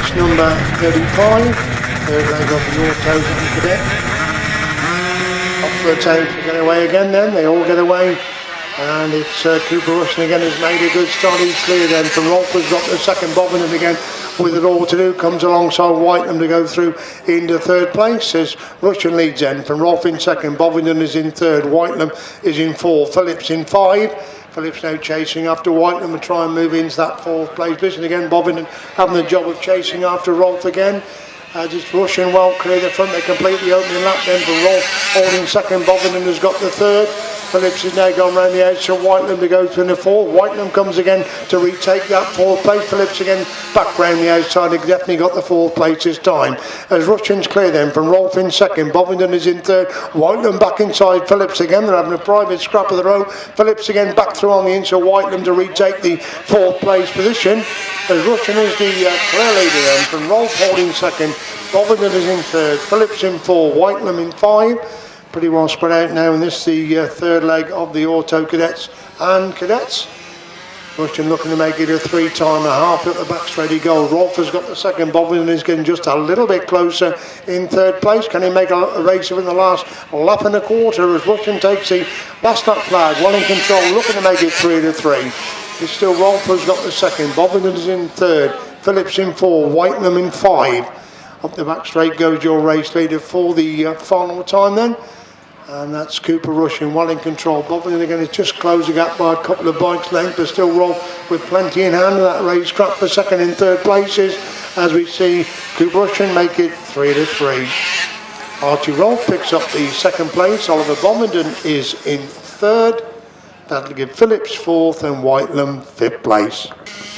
Race number 35, third leg of the Autos and Cadet. Up for the tape to get away again then, they all get away. And it's Cooper Rushen again has made a good start. He's clear then from Rolph, has got the second. Bovington again with it all to do, comes alongside Whitelam to go through into third place as Rushen leads then from Rolph in second. Bovington is in third, Whitelam is in fourth, Phillips in five. Phillips now chasing after Whitelam and try and move into that fourth place position again. Bovington having the job of chasing after Rolph again. As it's Rushen well clear the front, they complete the opening lap then for Rolph holding second. Bovington has got the third. Phillips has now gone round the edge to Whitelam to go through the fourth. Whitelam comes again to retake that fourth place. Phillips again back round the outside. He definitely got the fourth place this time. As Rushen's clear then from Rolph in second. Bovington is in third. Whitelam back inside Phillips again. They're having a private scrap of the road. Phillips again back through on the inside. Whitelam to retake the fourth place position. As Rushen is the clear leader then from Rolph holding second. Bovington is in third. Phillips in four. Whitelam in five. Pretty well spread out now, and this is the third leg of the Auto Cadets and Cadets. Rushen looking to make it a 3.5 at the back straight he goes. Rolph has got the second. Bovington is getting just a little bit closer in third place. Can he make a race of in the last lap and a quarter as Rushen takes the last lap flag, well in control, looking to make it 3-3. It's still Rolph who's got the second. Bovington is in third. Phillips in four. Whitelam in five. Up the back straight goes your race leader for the final time then. And that's Cooper Rushen well in control. Bovington again is just closing up by a couple of bikes length, but still Rolph with plenty in hand. That race scrap for second and third places as we see Cooper Rushen make it 3-3. Archie Rolph picks up the second place. Oliver Bovington is in third. That'll give Phillips fourth and Whitelam fifth place.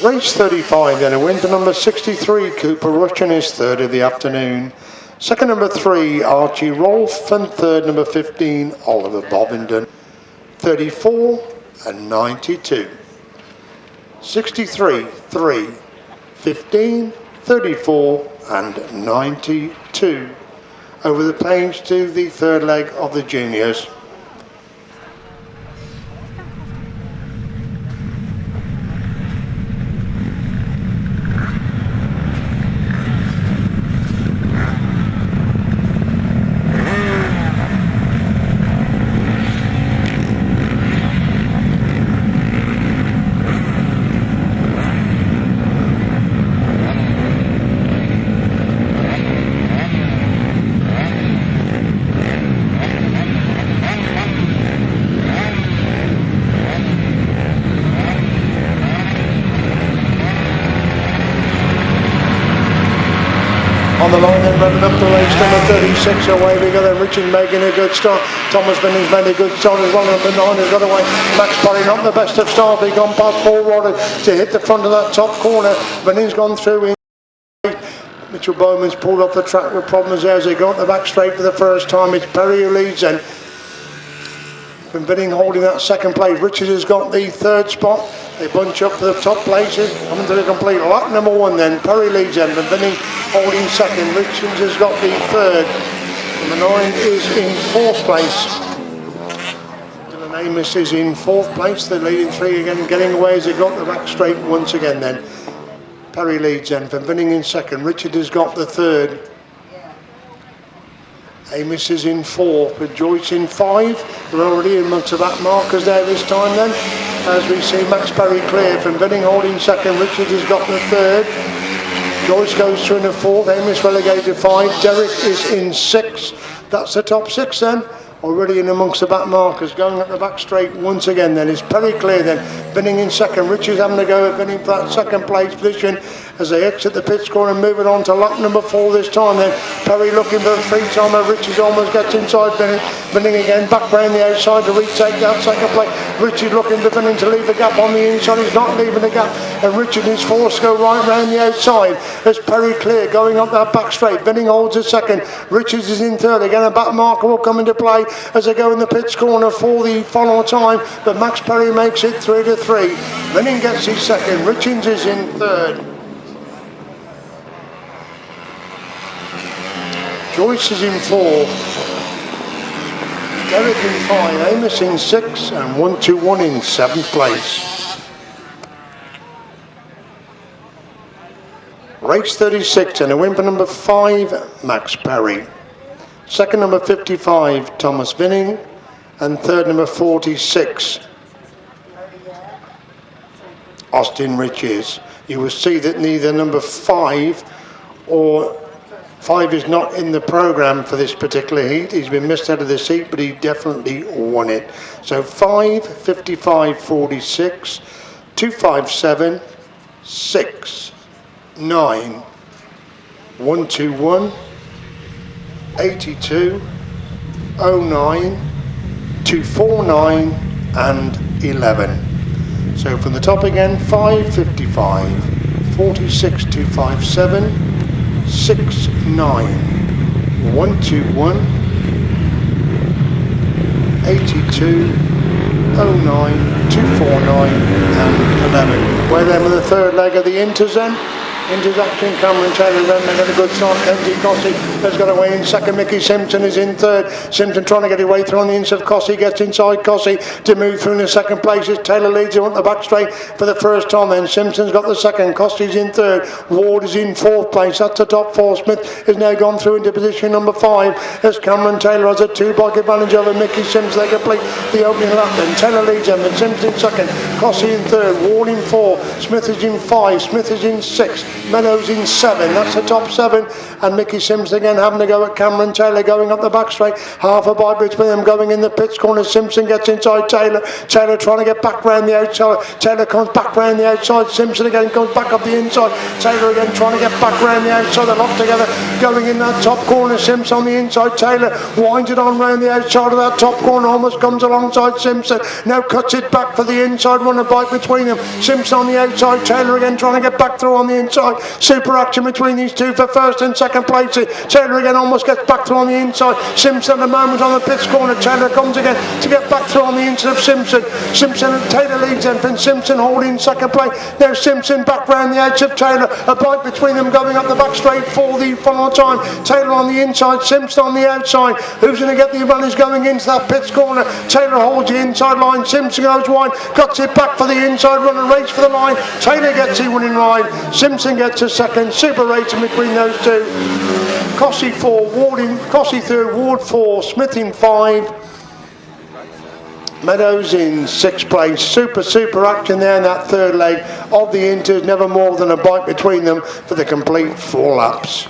Race 35 then, a win for number 63. Cooper Rushen is third of the afternoon. Second number 3, Archie Rolph, and third number 15, Oliver Bovington. 34 and 92. 63, 3, 15, 34 and 92. Over the plains to the third leg of the juniors. On the line then, running up to race number 36, away we go then. Richard making a good start. Thomas Binning's made a good start as well. Number 9 has got away. Max Parry not the best of start. He's gone past Paul Rodder to hit the front of that top corner. Binning's gone through in. Mitchell Bowman's pulled off the track with problems there as they go up the back straight for the first time. It's Perry who leads then. From Binning holding that second place. Richards has got the third spot. They bunch up to the top places. Coming to the complete lap number 1 then. Perry leads then. From Binning holding second. Richards has got the third. Number 9 is in fourth place. Dylan Amos is in fourth place. The leading 3 again getting away as they got the back straight once again then. Perry leads then. From Binning in second. Richard has got the third. Amos is in fourth with Joyce in 5. We're already in amongst the back markers there this time then. As we see Max Perry clear from Binning holding second. Richard has got the third. Joyce goes through in the fourth. Amos relegated 5. Derek is in 6. That's the top 6 then. Already in amongst the back markers, going up the back straight once again then. It's Perry clear then. Binning in second. Richards having to go at Binning for that second place position as they exit the pit score and move it on to lap number 4 this time then. Perry looking for the 3-timer. Richards almost gets inside Binning. Binning again back round the outside to retake that second place. Richards looking for Binning to leave the gap on the inside. He's not leaving the gap. And Richards is forced to go right round the outside as Perry clear going up that back straight. Binning holds a second. Richards is in third. Again a back marker will come into play as they go in the pits corner for the final time, but Max Perry makes it 3-3. Binning gets his second. Richards is in third. Joyce is in 4. Derek in 5. Amos in 6, and 1-2-1 in 7th place. Race 36 and a win for number 5, Max Perry. Second, number 55, Thomas Vinning. And third, number 46, Austin Riches. You will see that neither number 5 or 5 is not in the programme for this particular heat. He's been missed out of this heat, but he definitely won it. So 5, 55, 46, 257, 6, 9, 121, 82, 09, 249 and 11. So from the top again, 5, 55, 46, 257, 6, 9, 121, 82, 09, 249 and 11. We're then with the third leg of the Inters then. Inters action, Cameron Taylor, then they got a good start. Kenzie Cossey has got away in second. Mickie Simpson is in third. Simpson trying to get away through on the inside. Cossey gets inside Cossey to move through in the second place. As Taylor leads him on the back straight for the first time. Then Simpson's got the second. Cossey's in third. Ward is in fourth place. That's the top four. Smith has now gone through into position number 5 as Cameron Taylor has a 2-bike advantage over Mickie Simpson. They complete the opening lap. Then Taylor leads him. And Simpson in second. Cossey in third. Ward in 4. Smith is in 5. Smith is in 6. Meadows in 7, that's the top 7, and Mickie Simpson again having to go at Cameron Taylor going up the back straight, half a bike between them going in the pits corner. Simpson gets inside Taylor, Taylor trying to get back round the outside, Taylor comes back round the outside, Simpson again comes back up the inside, Taylor again trying to get back round the outside, they're locked together going in that top corner. Simpson on the inside, Taylor winds it on round the outside of that top corner, almost comes alongside Simpson, now cuts it back for the inside runner bike between them. Simpson on the outside, Taylor again trying to get back through on the inside. Super action between these two for first and second place. Taylor again almost gets back through on the inside. Simpson at the moment on the pits corner. Taylor comes again to get back through on the inside of Simpson. Simpson and Taylor leads them, and Simpson holding second place. Now Simpson back round the edge of Taylor. A bike between them going up the back straight for the final time. Taylor on the inside, Simpson on the outside. Who's going to get the advantage going into that pits corner? Taylor holds the inside line. Simpson goes wide, cuts it back for the inside run and race for the line. Taylor gets the winning ride. Simpson gets a second. Super racing between those two. Cossey 4, Cossey 3rd, Ward 4, Smith in 5, Meadows in 6th place. Super action there in that third leg of the Inters. Never more than a bike between them for the complete 4 laps.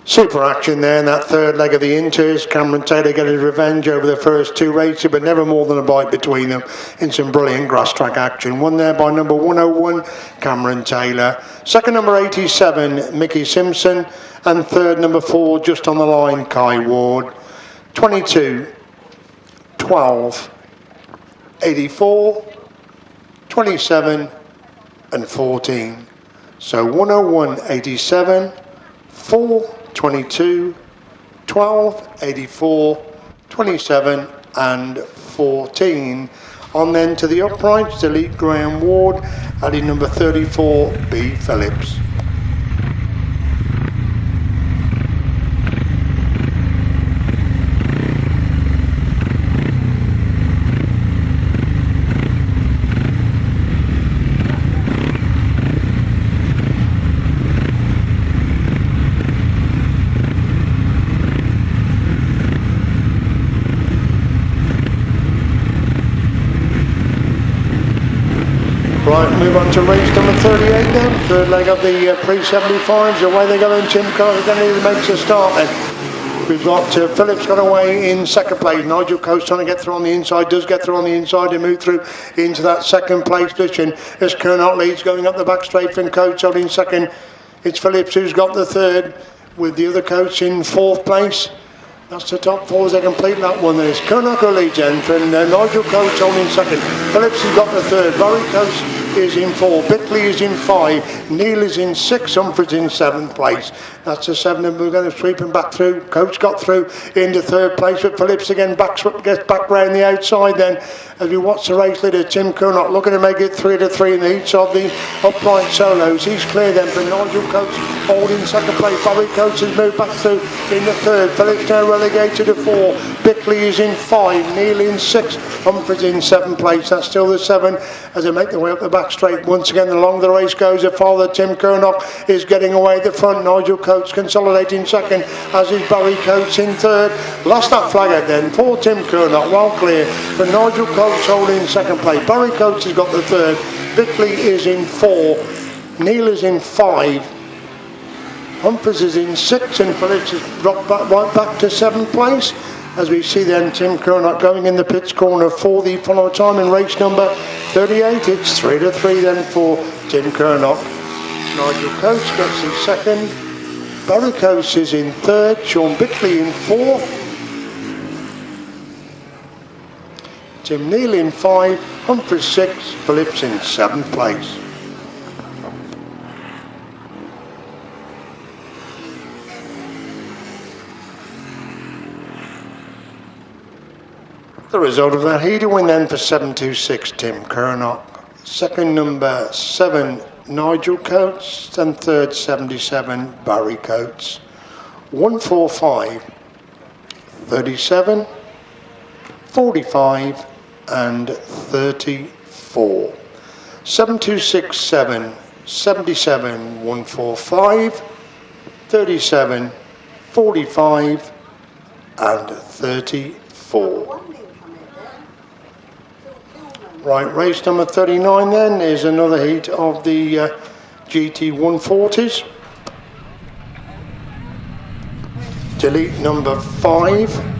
Super action there in that third leg of the Inters. Cameron Taylor getting his revenge over the first 2 races, but never more than a bike between them in some brilliant grass track action. Won there by number 101, Cameron Taylor. Second, number 87, Mickie Simpson. And third, number 4, just on the line, Kai Ward. 22, 12, 84, 27 and 14. So 101, 87, 4, 22, 12, 84, 27 and 14. On then to the uprights, delete Graham Ward, adding number 34, B. Phillips. Right, move on to race number 38 then. Third leg of the pre-75s. Away they go in. Tim Carter then makes a start then. We've got Phillips got away in second place. Nigel Coates trying to get through on the inside. Does get through on the inside to move through into that second place position. As Kernot leads going up the back straight from Coates holding second. It's Phillips who's got the third with the other Coates in 4th place. That's the top 4 as they complete that one. There's Kernot who leads in, and Nigel Coates holding second. Phillips has got the third. Barry Coates is in 4. Bickley is in 5. Neil is in 6. Humphreys in 7th place. That's the 7 and we're going to sweep him back through. Coates got through into 3rd place, but Phillips again gets back round the outside then as we watch the race leader Tim Kernot looking to make it 3-3 in the heats of the upright solos. He's clear then for Nigel Coates holding second place. Barry Coates has moved back through in the 3rd. Phillips now relegated to 4. Bickley is in 5. Neil in 6. Humphreys in 7th place. That's still the 7 as they make their way up the back back straight once again. Along the race goes a father. Tim Curnock is getting away at the front. Nigel Coates consolidating second, as is Barry Coates in third. Lost that flag out then for Tim Curnock, well clear, but Nigel Coates holding second place. Barry Coates has got the third. Bickley is in 4. Neil is in 5. Humphries is in 6, and Phillips has dropped right back to 7th place. As we see then Tim Curnock going in the pits corner for the final time in race number 38. It's 3-3 then for Tim Curnock. Nigel Coates gets in second. Barry Coates is in third. Sean Bickley in 4th. Tim Neal in 5. Humphries 6. Phillips in 7th place. The result of that heat, a win then for 7.26 Tim Curnock. Second number 7 Nigel Coates, then third 77 Barry Coates. 145, 37, 45 and 34. 7.267, 77, 145, 37, 45 and 34. Right, race number 39 then is another heat of the GT 140s. Delete number 5.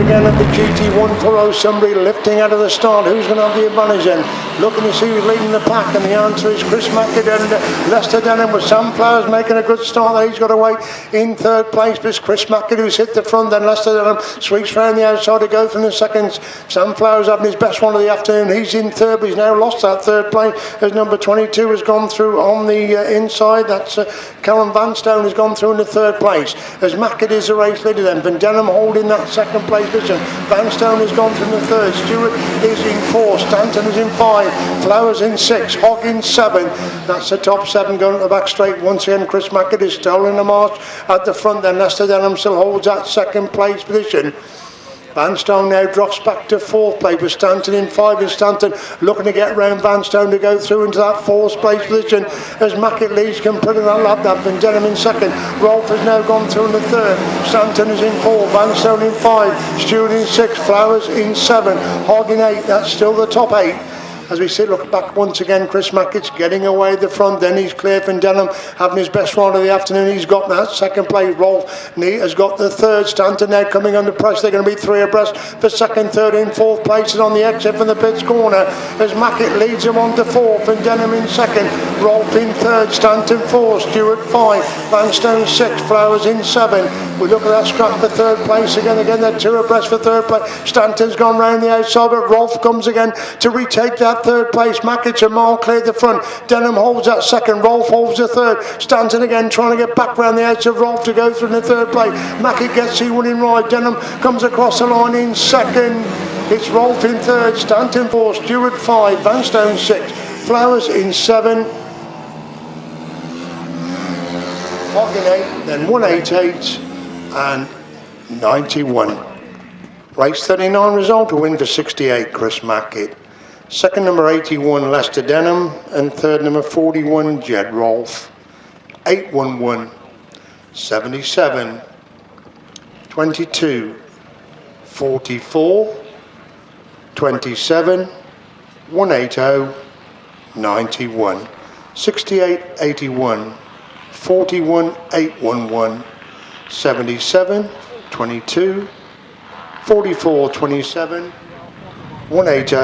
Again at the GT 140, somebody lifting out of the start. Who's going to have the advantage then? Looking to see who's leading the pack, and the answer is Chris Mickie and Lester Denham, with Sam Flowers making a good start there. He's got away in third place, but it's Chris Mickie who's hit the front, then Lester Denham sweeps round the outside to go from the seconds. Sam Flowers having his best one of the afternoon. He's in third, but he's now lost that third place as number 22 has gone through on the inside. That's Callum Vanstone has gone through in the third place, as Mickie is the race leader then. Van Denham holding that second place position. Vanstone has gone from the third. Stewart is in 4. Stanton is in 5. Flowers in 6. Hogg in 7. That's the top 7 going to the back straight. Once again, Chris Mickie is still in the march at the front. Then Lester Denham still holds that second place position. Vanstone now drops back to 4th place with Stanton in 5, and Stanton looking to get round Vanstone to go through into that 4th place position as Mickie leads completely that lap. That Van Denham in 2nd. Rolph has now gone through in the 3rd. Stanton is in 4, Vanstone in 5, Stewart in 6, Flowers in 7, Hogg in 8. That's still the top 8. As we see, look back once again, Chris Mackie's getting away at the front. Then he's clear from Denham, having his best ride of the afternoon. He's got that second place. Rolph has got the 3rd. Stanton now coming under pressure. They're going to be 3 abreast for 2nd, 3rd and 4th places on the exit from the pits corner as Mickie leads him on to 4th, and Denham in 2nd. Rolph in 3rd. Stanton 4. Stewart 5. Vanstone 6. Flowers in 7. We look at that scrap for 3rd place again. They're 2 abreast for 3rd place. Stanton's gone round the outside, but Rolph comes again to retake that 3rd place. Mickie a mile clear the front. Denham holds that 2nd. Rolph holds the 3rd. Stanton again trying to get back round the edge of Rolph to go through the 3rd place. Mickie gets the winning ride. Denham comes across the line in 2nd. It's Rolph in 3rd. Stanton 4. Stewart 5. Vanstone 6. Flowers in 7. Hogg in 8. Then 188 and 91. Race 39 result, a win for 68 Chris Mickie. 2nd number 81 Lester Denham, and 3rd number 41 Jed Rolph. 811 77 22 44 27 180 91 68 81 41 811 77 22 44 27 180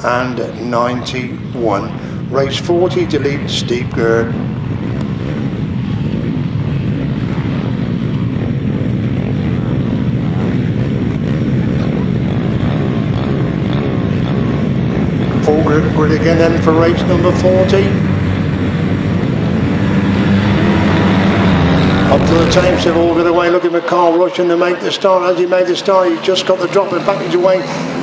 and 91. Race 40, delete steep gird. Full grid again then for race number 40. Up to the Thames, they've all got away looking for Cooper Rushen to make the start. As he made the start, he just got the drop and package away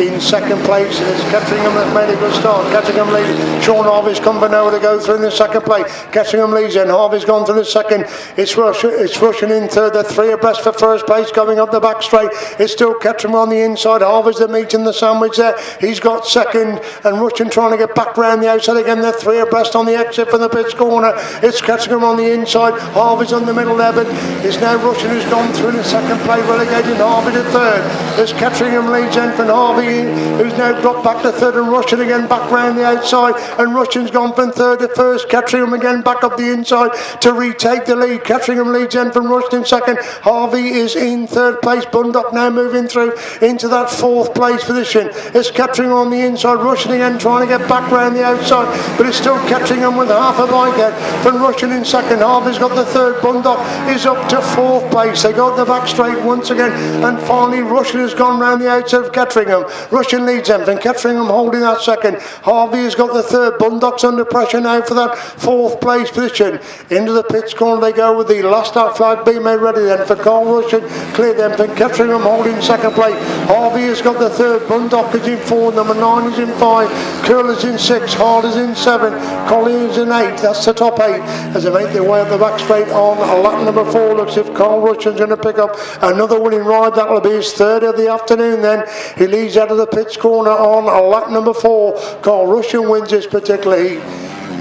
in second place. It's Ketteringham that's made a good start. Ketteringham leads. Sean Harvey's come for now to go through in the second place. Ketteringham leads and Harvey's gone through the second. It's Rushen in third. The three abreast for first place going up the back straight. It's still Ketteringham on the inside. Harvey's the meat in the sandwich there. He's got second and Rushen trying to get back round the outside again. The three abreast on the exit from the pits corner. It's Ketteringham on the inside. Harvey's on the middle there. It's now Rushen who's gone through in the second place, relegating Harvey to third. There's Ketteringham leads in from Harvey, who's now dropped back to third, and Rushen again back round the outside, and Rushen's gone from third to first. Ketteringham again back up the inside to retake the lead. Ketteringham leads in from Rushen in second. Harvey is in third place. Bundock now moving through into that fourth place position. It's Ketteringham on the inside. Rushen again trying to get back round the outside, but it's still Ketteringham with half a bike out from Rushen in second. Harvey's got the third. Bundock is up to fourth place. They got the back straight once again, and finally Rushen has gone round the outside of Ketteringham. Rushen leads them, and Ketteringham holding that second. Harvey has got the third. Bundock's under pressure now for that fourth place position. Into the pits corner they go with the last out flag being made ready then for Cooper Rushen. Clear them, and Ketteringham holding second place. Harvey has got the third. Bundock is in four. Number 9 is in 5. Curler's in 6. Hard is in 7. Collins in 8. That's the top 8 as they make their way up the back straight on lap number 4. Looks if Cooper Rushen's going to pick up another winning ride. That will be his third of the afternoon then. He leads out of the pits corner on lap number 4. Cooper Rushen wins this particular heat.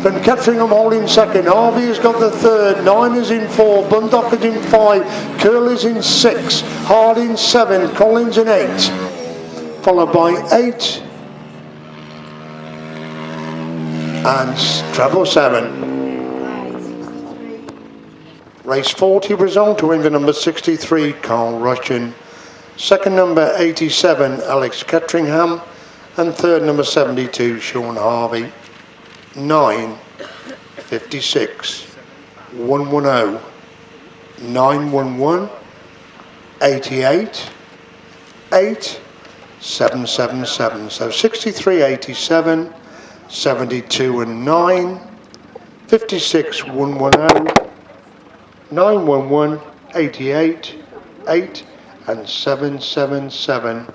From Ketteringham holding second. Harvey has got the third. 9 is in 4. Bundock is in 5. Curley's in 6. Hard in 7. Collins in 8. Followed by 8 and treble 7. Race 40 result to win the number 63, Cooper Rushen. Second number 87, Alex Ketteringham. And third number 72, Sean Harvey. 9, 56, 110, 911, 88, 8, 777. So 63, 87, 72 and 9, 56, 110, 911, 88, 8 and 777.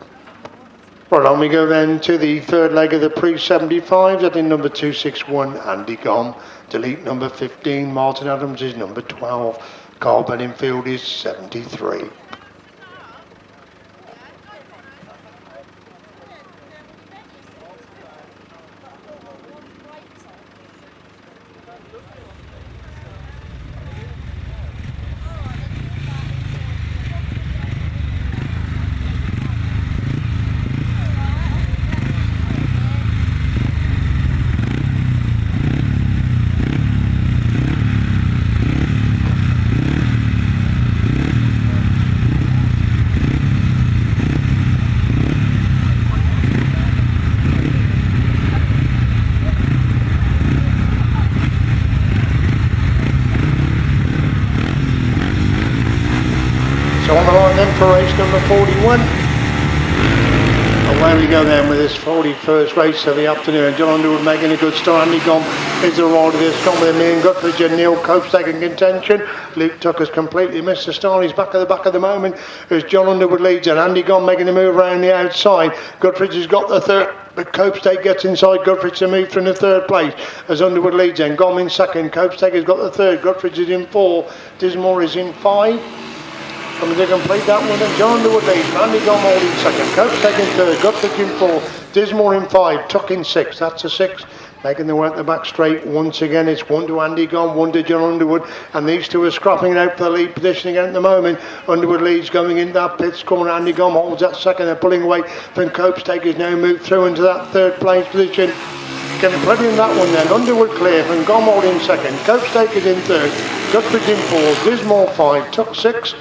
Right, on we go then to the third leg of the pre-75s. At in number 261, Andy Gom. Delete number 15, Martin Adams is number 12. Carl Bedingfield is 73. For race number 41. Away we go then with this 41st race of the afternoon. John Underwood making a good start. Andy Gom is the rider this time with me and Guthridge and Neil Cope's taking contention. Luke Tucker's completely missed the start. He's back at the moment as John Underwood leads and Andy Gom making a move around the outside. Guthridge has got the third, but Copestake gets inside Guthridge to move through in the third place as Underwood leads and Gom in second. Copestake has got the third. Guthridge is in 4. Dismore is in 5. Coming to complete that one, and John Underwood leads. Andy Gom holding second. Cope's taking third. Guthridge in 4. Dismore in 5. Tuck in 6. That's a 6. Making their way at the back straight once again. It's 1 to Andy Gom, 1 to John Underwood, and these two are scrapping it out for the lead position again at the moment. Underwood leads going into that pits corner. Andy Gom holds that second. They're pulling away from Copestake has now moved through into that third place position. Getting plenty in that one then. Underwood clear from Gom holding second. Copestake is in third. Guthridge in 4. Dismore 5. Tuck 6.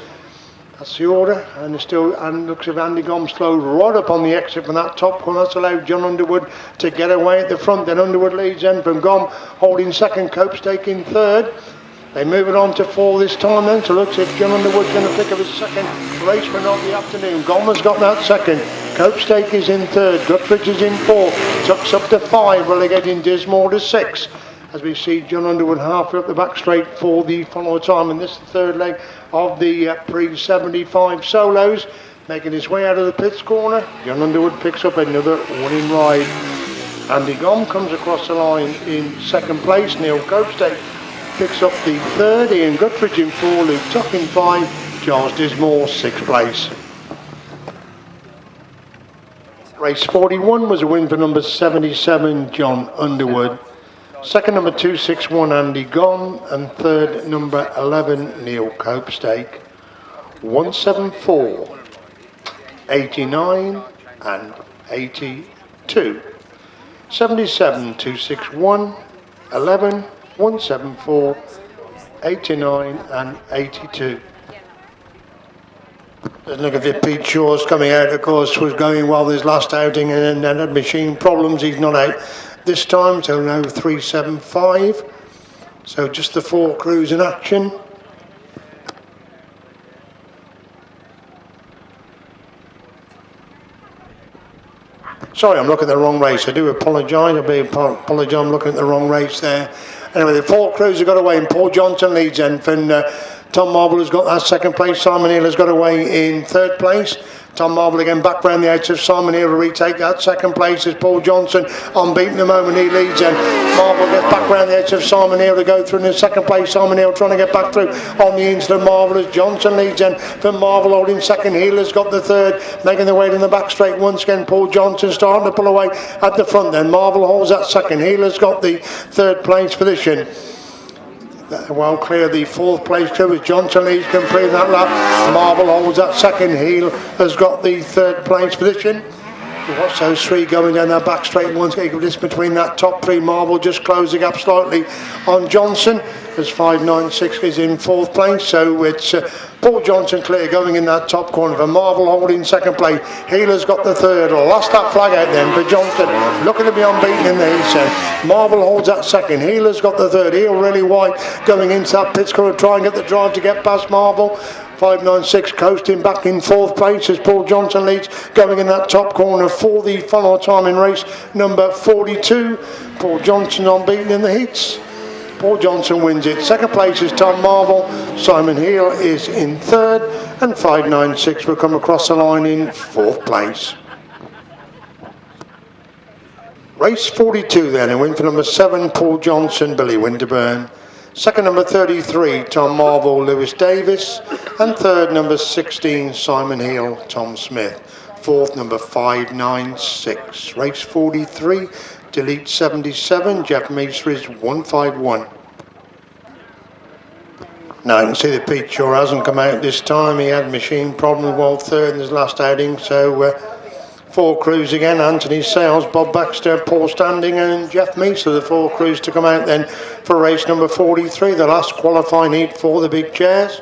That's the order, and still, and looks of Andy Gom slowed right up on the exit from that top corner. That's allowed John Underwood to get away at the front. Then Underwood leads in from Gom holding second. Copestake in third. They move it on to 4 this time then, so looks if John Underwood's going to pick up his second race win of the afternoon. Gomer's got that second. Copestake is in third. Guttridge is in fourth. Tucks up to 5, relegating Dismore to 6. As we see John Underwood halfway up the back straight for the follow time. And this is the third leg of the pre-75 solos. Making his way out of the pits corner. John Underwood picks up another winning ride. Andy Gom comes across the line in second place. Neil Copestake picks up the third. Ian Guttridge in 4. Luke Tuck in 5. Charles Dismore 6th place. Race 41 was a win for number 77 John Underwood. Second number 261 Andy Gom, and third number 11 Neil Copestake. 174, 89 and 82. 77 261, 11 174, 89 and 82. Look at Pete Shaw's coming out, of course, was going well his last outing and then had machine problems. He's not out this time, so now 375. So just the 4 crews in action. Sorry, I'm looking at the wrong race. I do apologise. I'm looking at the wrong race there. Anyway, the 4 crews have got away, and Paul Johnson leads then. Tom Marble has got that second place. Simon Hill has got away in third place. Tom Marble again back round the edge of Simon Hill to retake that second place as Paul Johnson unbeaten the moment he leads then. Marble gets back round the edge of Simon Hill to go through in the second place. Simon Hill trying to get back through on the inside of Marble as Johnson leads then from Marble holding second. Hill has got the third, making the way in the back straight once again. Paul Johnson starting to pull away at the front then. Marble holds that second. Hill has got the third place position. Well clear the 4th place crew as Johnson leads complete that lap. Marble holds that second. Heel has got the 3rd place position. Watch those 3 going down that back straight once again. This between that top 3. Marble just closing up slightly on Johnson as 596 is in 4th place. So it's Paul Johnson clear going in that top corner for Marble holding second place. Heel has got the 3rd. Lost that flag out then for Johnson. Looking to be unbeaten in the heat. So Marble holds that second. Heel has got the 3rd. Heel really wide going into that pits corner, try and get the drive to get past Marble. 596 coasting back in 4th place as Paul Johnson leads going in that top corner for the follow time in race number 42. Paul Johnson unbeaten in the heats. Paul Johnson wins it. Second place is Tom Marble. Simon Hill is in 3rd, and 596 will come across the line in 4th place. Race 42 then, a win for number 7 Paul Johnson, Billy Winterburn. Second number 33 Tom Marble, Lewis Davis, and third number 16 Simon Hill, Tom Smith. 4th number 596. Race 43, delete 77, Jeff Meeser is 151. Now you can see that Pete Shaw hasn't come out this time. He had machine problem, well 3rd in his last outing. So 4 crews again, Anthony Sales, Bob Baxter, Paul Standing and Jeff Meeser, the 4 crews to come out then for race number 43, the last qualifying heat for the big chairs.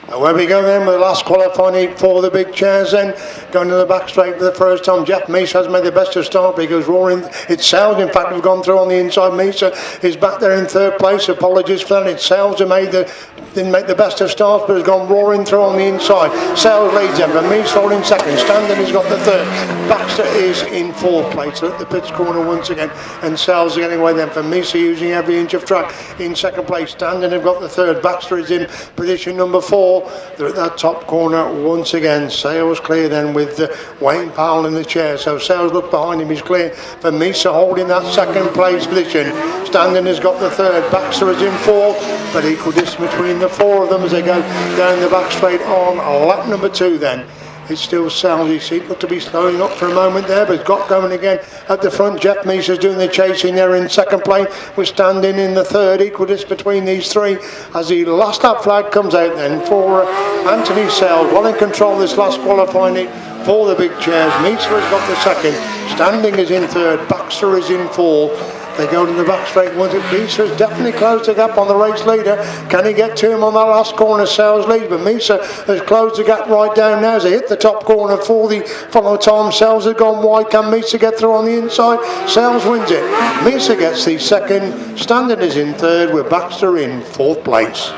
Where we go then with the last qualifying heat for the big chairs then, going to the back straight for the first time. Jeff Meeser has made the best of start because roaring, it's Sales in fact have gone through on the inside. Meeser is back there in 3rd place, apologies for that. It's Sales who didn't make the best of starts but has gone roaring through on the inside. Sales leads them, but Meeser holding second. Standing has got the 3rd. Baxter is in 4th place at the pits corner once again, and Sales is getting away then for Meeser using every inch of track in 2nd place. Standing have got the 3rd. Baxter is in position number 4. They're at that top corner once again. Sales clear then with Wayne Powell in the chair. So Sales look behind him, he's clear for Meeser holding that 2nd place position. Standing has got the 3rd. Baxter is in 4th, but equal distance between the 4 of them as they go down the back straight on lap number 2 then. It's still Sales. He seemed to be slowing up for a moment there, but got going again at the front. Jeff Meeser's doing the chasing there in 2nd place. We're standing in the 3rd, equal distance between these 3 as the last lap flag comes out then for Anthony Sales. Well in control this last qualifying heat for the big chairs. Meeser has got the 2nd. Standing is in 3rd. Baxter is in 4th. They go to the back straight ones. Misa has definitely closed the gap on the race leader. Can he get to him on that last corner? Sales lead, but Misa has closed the gap right down now as they hit the top corner for the follow time. Sales has gone wide. Can Misa get through on the inside? Sales wins it. Misa gets the second. Standard is in third with Baxter in fourth place.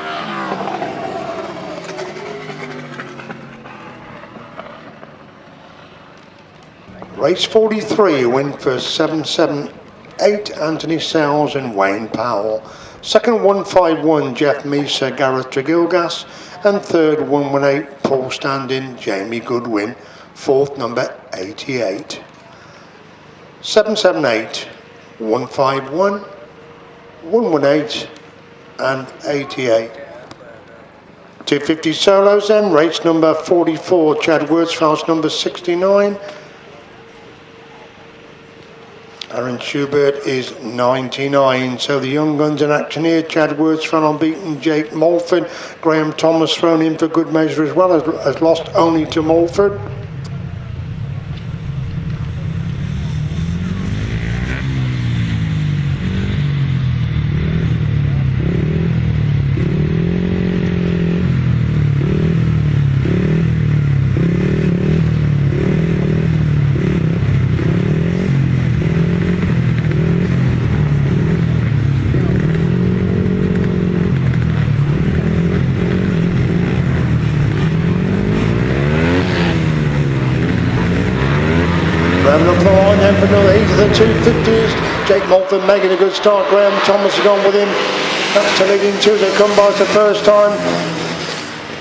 Race 43, a win for 778, Anthony Sales and Wayne Powell. Second, 151, Jeff Misa, Gareth Tregilgas. And third, 118, Paul Standing, Jamie Goodwin. Fourth, number 88. 778, 151, 118, and 88. 250 solos then, race number 44, Chad Wurzfeld's number 69. Aaron Schubert is 99. So the young guns in action here. Chad Wurzfeld unbeaten. Jake Mulford. Graham Thomas thrown in for good measure as well. Has lost only to Mulford. For another heat of the 250s. Jake Mulford making a good start. Graham Thomas has gone with him. That's to lead into the come by the first time.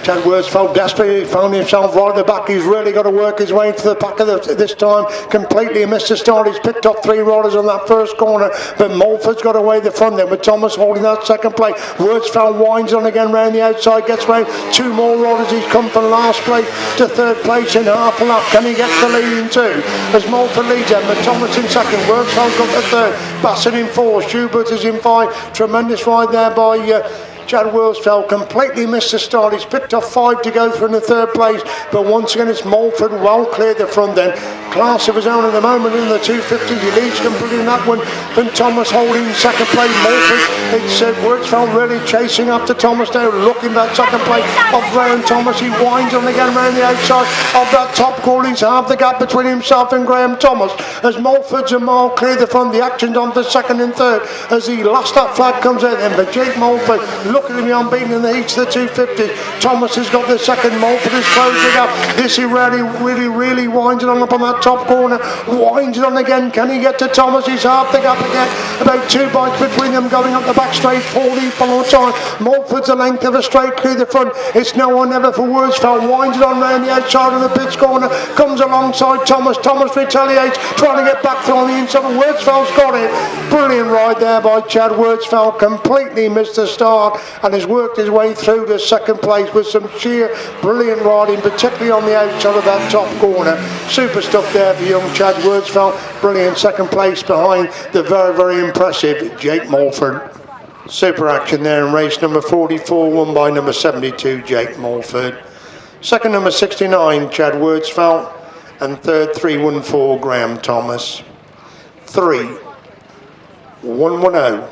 Chad Wurzfeld desperately found himself right at the back. He's really got to work his way into the pack of this time. Completely missed the start. He's picked up 3 riders on that first corner, but Mulford's got away the front there with Thomas holding that second place. Wurzfeld winds on again round the outside, gets round 2 more riders. He's come from last place to third place in half a lap. Can he get the lead in 2? As Mulford leads him, but Thomas in second. Wurzfeld got the third. Bassett in 4. Schubert is in 5. Tremendous ride there by Chad Wurzfeld. Completely missed the start. He's picked up 5 to go through in the third place, but once again it's Mulford well cleared the front end. Class of his own at the moment in the 250. He leads completely in that one. And Thomas holding second place. Mulford, it's Wurzfeld really chasing after Thomas now, looking that second place of Graham Thomas. He winds on again around the outside of that top corner. He's half the gap between himself and Graham Thomas. As Mulford's a mile clear the front, the action's on for second and third. As the last that flag comes out then, but Jake Mulford, look at him unbeaten in the heats of the 250. Thomas has got the second. Mulford has closed it up. This he really winds it on up on that top corner. Winds it on again. Can he get to Thomas? He's half the gap again. About 2 bites between them going up the back straight for the follow time. Mulford's a length of a straight clear the front. It's no one ever for Wurzfeld. Winds it on round the outside of the pitch corner. Comes alongside Thomas. Thomas retaliates, trying to get back through on the inside. Wurzfeld's got it. Brilliant ride there by Chad Wurzfeld. Completely missed the start and has worked his way through to second place with some sheer brilliant riding, particularly on the outside of that top corner. Super stuff there for young Chad Wurzfeld. Brilliant second place behind the very impressive Jake Mulford. Super action there in race number 44, won by number 72 Jake Mulford. Second, number 69 Chad Wurzfeld, and third 314 Graham Thomas. 3, 110,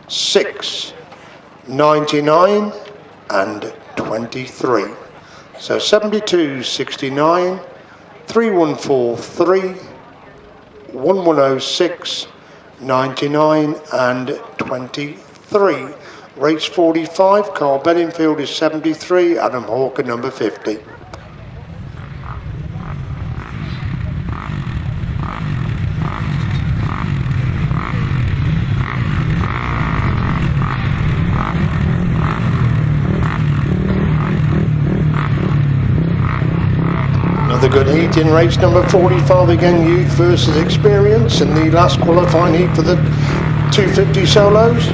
6, 99 and 23. So 72, 69, 3143, 1106, 99 and 23. Race 45, Carl Bedingfield is 73, Adam Hawker number 50. Another good heat in race number 45, again youth versus experience in the last qualifying heat for the 250 solos.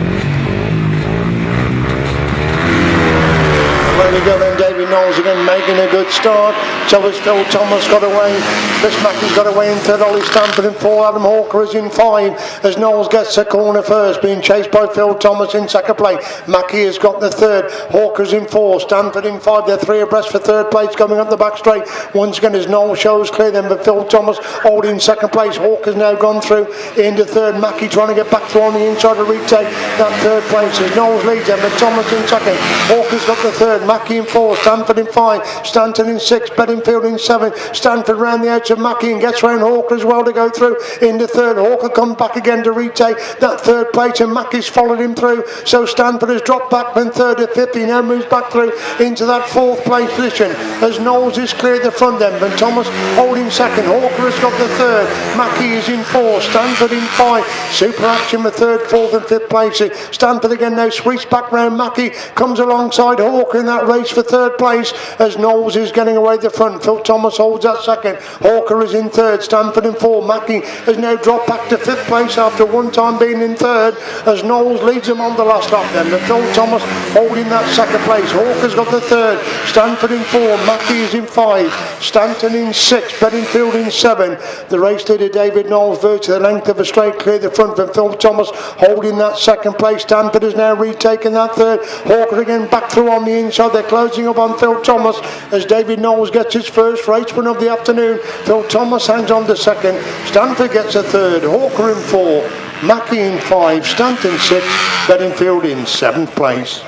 Away we go then, David Knowles again making a good start. So has Phil Thomas got away Chris Mackie's got away in third. Ollie Stanford in four. Adam Hawker is in five as Knowles gets the corner first, being chased by Phil Thomas in second place. Mackie has got the third. Hawker's in four. Stanford in five. They're three abreast for third place coming up the back straight. Once again as Knowles shows clear then, but Phil Thomas holding second place. Hawker's now gone through into third. Mackie trying to get back through on the inside to retake that third place as Knowles leads them, but Thomas in second. Hawker's got the third. Mackie in four. Stanford in five. Stanton in six. Bedingfield in seven. Stanford round the edge of Mackie and gets round Hawker as well to go through into third. Hawker comes back again to retake that third place and Mackie's followed him through, so Stanford has dropped back from third to fifth. He now moves back through into that fourth place position as Knowles is clear at the front end, and Thomas holding second. Hawker has got the third. Mackie is in four. Stanford in five. Super Action with third, fourth and fifth places. Stanford again now sweeps back round Mackie, comes alongside Hawker in that race for third place as Knowles is getting away at the front. Phil Thomas holds that second. Hawker is in third. Stanford in four. Mackie has now dropped back to fifth place after one time being in third as Knowles leads him on the last lap then, but Phil Thomas holding that second place. Hawker's got the third. Stanford in four. Mackie is in five. Stanton in six. Bedingfield in seven. The race leader David Knowles virtually the length of a straight clear the front from Phil Thomas holding that second place. Stanford has now retaken that third. Hawker again back through on the inside. They're closing up on Phil Thomas as David Knowles gets his first race win of the afternoon. Phil Thomas hangs on to second. Stanford gets a third. Hawker in four. Mackie in five. Stanton six. Bedingfield in seventh place.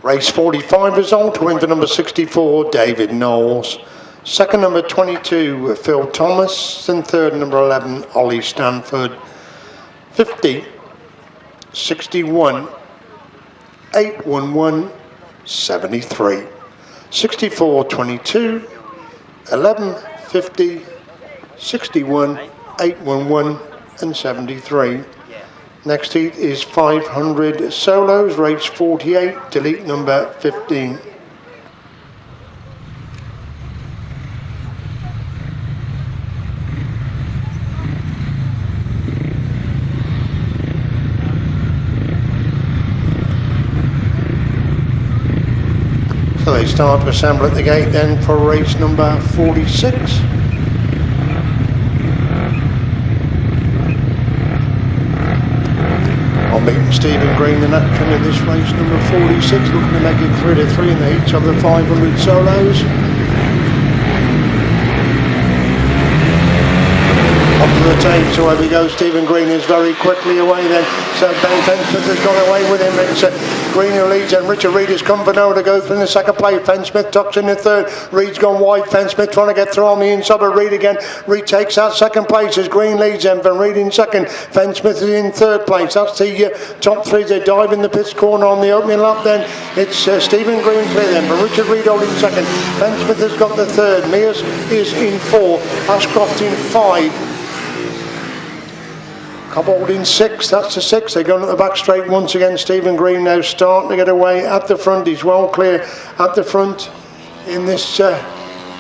Race 45 result, win for number 64, David Knowles. Second, number 22, Phil Thomas. And third, number 11, Ollie Stanford. 50, 61, 811, 73. 64, 22, 11, 50, 61, 811, and 73. Next heat is 500 solos, race 48, delete number 15. So they start to assemble at the gate then for race number 46. Beating Stephen Green in action in this race, number 46, looking to make it 3-3 in the heats of the 500 solos. Up to the tape, so where we go, Stephen Green is very quickly away then. So Ben Fensmith has gone away with him. It's Green who leads and Richard Reed has come for now to go through in the second place. Fensmith tucks in the third. Reed's gone wide. Fensmith trying to get through on the inside of Reed again. Reed takes that second place as Green leads them. Van Reed in second. Fensmith is in third place. That's the top three. They dive in the pits corner on the opening lap then. It's Stephen Green clear then, but Richard Reed holding second. Fensmith has got the third. Mears is in four. Ashcroft in five. Cobbold in six, that's the six. They're going at the back straight once again. Stephen Green now starting to get away at the front. He's well clear at the front in this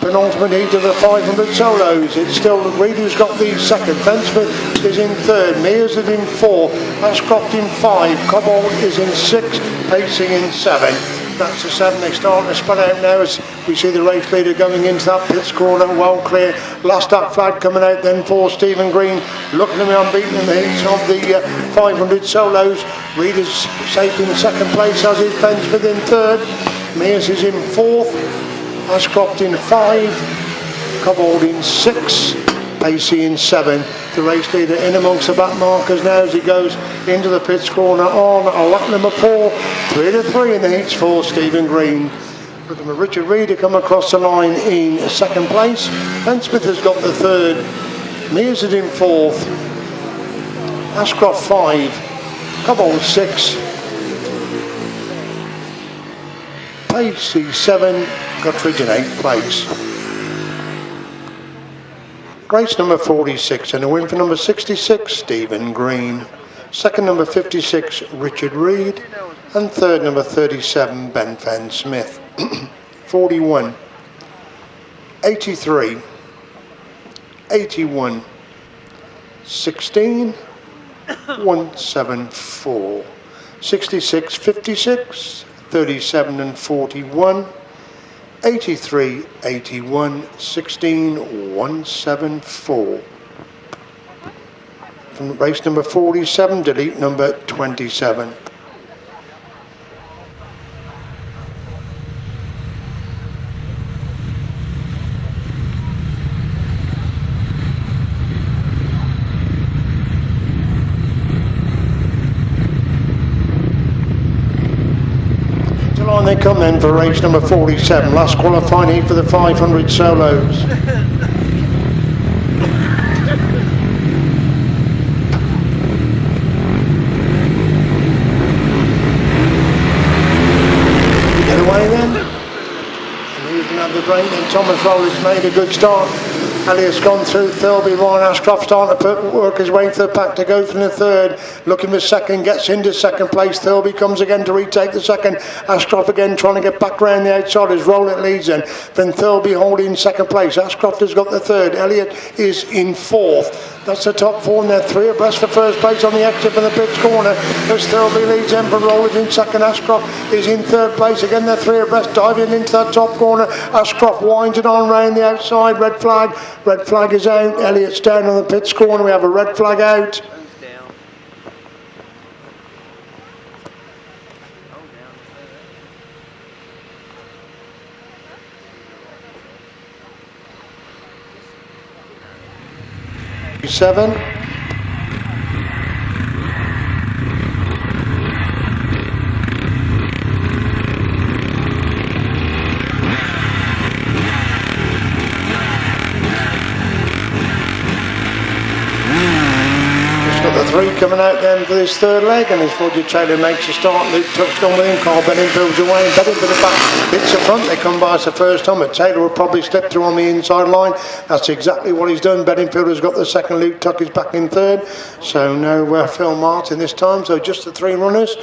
penultimate heat of the 500 solos. It's still Reed who's got the second. Fensmith is in third. Mears is in four. Ashcroft in five. Cobbold is in six. Pacing in seven. That's the seven. They start to spread out now as we see the race leader going into that pits corner, well clear. Last up flag coming out then for Stephen Green, looking to be unbeaten in the heats of the 500 solos. Reed is safe in second place, as is Fensmith in third. Mears is in fourth. Ashcroft in five. Cobbold in six. Pacey in seven. The race leader in amongst the back markers now as he goes into the pits corner on lap number 4. 3-3 in the heats for Stephen Green. With Richard Reed to come across the line in second place. Fensmith has got the third. Mears is in fourth. Ashcroft 5. Cobbold 6. Pacey 7. Guttridge in 8th place. Race number 46 and a win for number 66, Stephen Green. Second, number 56, Richard Reed. And third, number 37, Ben Fensmith. 41, 83, 81, 16, 174, 66, 56, 37 and 41, 83, 81, 16, 174. From race number 47, delete number 27. On they come then for race number 47, last qualifying heat for the 500 solos. Get away then. And he didn't have the break then. Thomas Rowley's made a good start. Elliott's gone through Thirlby. Ryan Ashcroft starting to work his way through the pack to go from the third. Looking for second, gets into second place. Thirlby comes again to retake the second. Ashcroft again trying to get back round the outside as Rowlett leads in. Then Thirlby holding second place. Ashcroft has got the third. Elliott is in fourth. That's the top four, and they're three abreast for first place on the exit from the pits corner. As Thirlby leads in, but Rowlett in second. Ashcroft is in third place. Again, they're three abreast, diving into that top corner. Ashcroft winds it on round the outside. Red flag. Red flag is out. Elliott's down on the pits corner. We have a red flag out. Seven. The three coming out then for this third leg, and as Roger Taylor makes a start, Luke Tuck's gone with him, Carl Benningfield's away, and Benningfield the back hits the front. They come by us the first time, but Taylor will probably slip through on the inside line. That's exactly what he's done. Benningfield has got the second, Luke Tuck is back in third, so no Phil Martin this time, so just the three runners.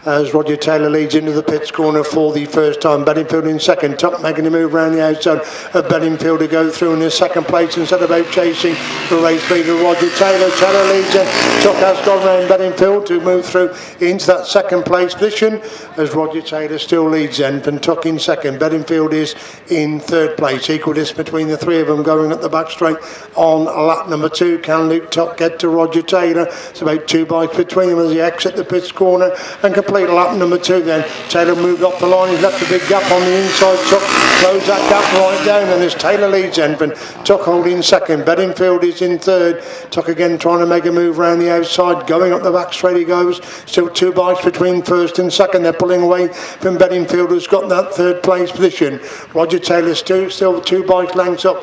As Roger Taylor leads into the pits corner for the first time. Benningfield in second, Tuck making a move around the outside of Benningfield to go through in his second place instead of out chasing the race leader Roger Taylor. Taylor leads in. Tuck has gone round Benningfield to move through into that second place position as Roger Taylor still leads in. And Tuck in second. Benningfield is in third place. Equal distance between the three of them going up the back straight on lap number 2. Can Luke Tuck get to Roger Taylor? It's about 2 bikes between them as he exits the pits corner and complete lap number 2 then. Taylor moved up the line, he's left a big gap on the inside. Tuck closed that gap right down, and as Taylor leads in, Tuck holding second. Bedingfield is in third. Tuck again trying to make a move around the outside, going up the back straight he goes. Still 2 bikes between first and second. They're pulling away from Bedingfield, who's got that third place position. Roger Taylor still 2 bikes lengths up,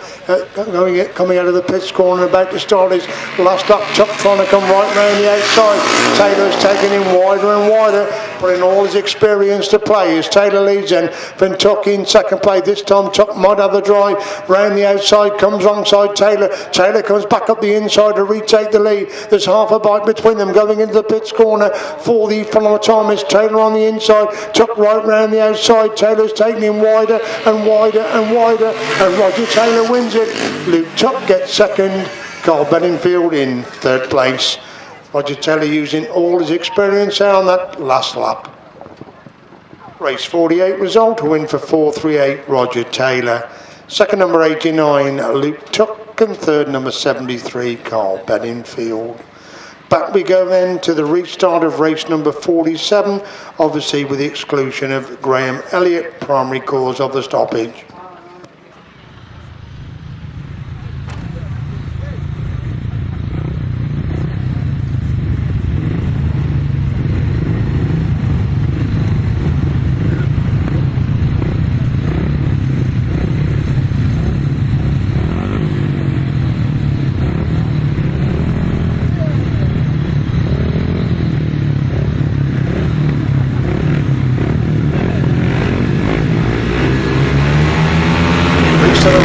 coming out of the pits corner, about to start his last lap. Tuck trying to come right round the outside. Taylor's taking him wider and wider, putting all his experience to play as Taylor leads in. Then Tuck in second place. This time Tuck might have the drive round the outside, comes wrong side Taylor. Taylor comes back up the inside to retake the lead. There's half a bike between them going into the pits corner for the final time. It's Taylor on the inside, Tuck right round the outside. Taylor's taking him wider and wider and wider, and Roger Taylor wins it. Luke Tuck gets second, Carl Bedingfield in third place. Roger Taylor using all his experience on that last lap. Race 48 result, a win for 438 Roger Taylor. Second number 89 Luke Tuck, and third number 73 Carl Bedingfield. Back we go then to the restart of race number 47, obviously with the exclusion of Graham Elliott, primary cause of the stoppage.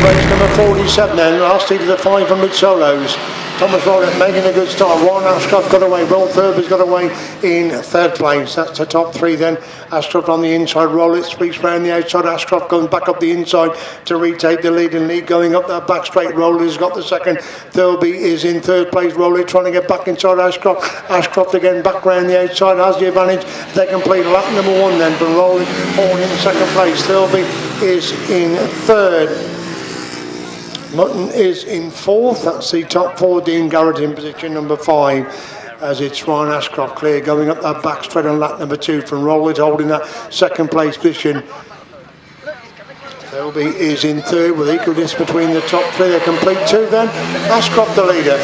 Race number 47 then, last heat of the 500 solos. Thomas Rowlett making a good start. Ron Ashcroft got away. Will Thurber's got away in third place. That's the top three then. Ashcroft on the inside. Rowlett sweeps round the outside. Ashcroft going back up the inside to retake the lead. And lead going up that back straight. Rowlett's got the second. Thurber is in third place. Rowlett trying to get back inside Ashcroft. Ashcroft again back round the outside. Has the advantage. They complete lap number one then. But Rowlett all in second place. Thurber is in third. Mutton is in fourth. That's the top four. Dean Garrett in position number 5 as it's Ryan Ashcroft clear going up that back straight on lap number 2 from Rowlett holding that second place position. Thirlby is in third with equal distance between the top three. They complete 2 then. Ashcroft the leader.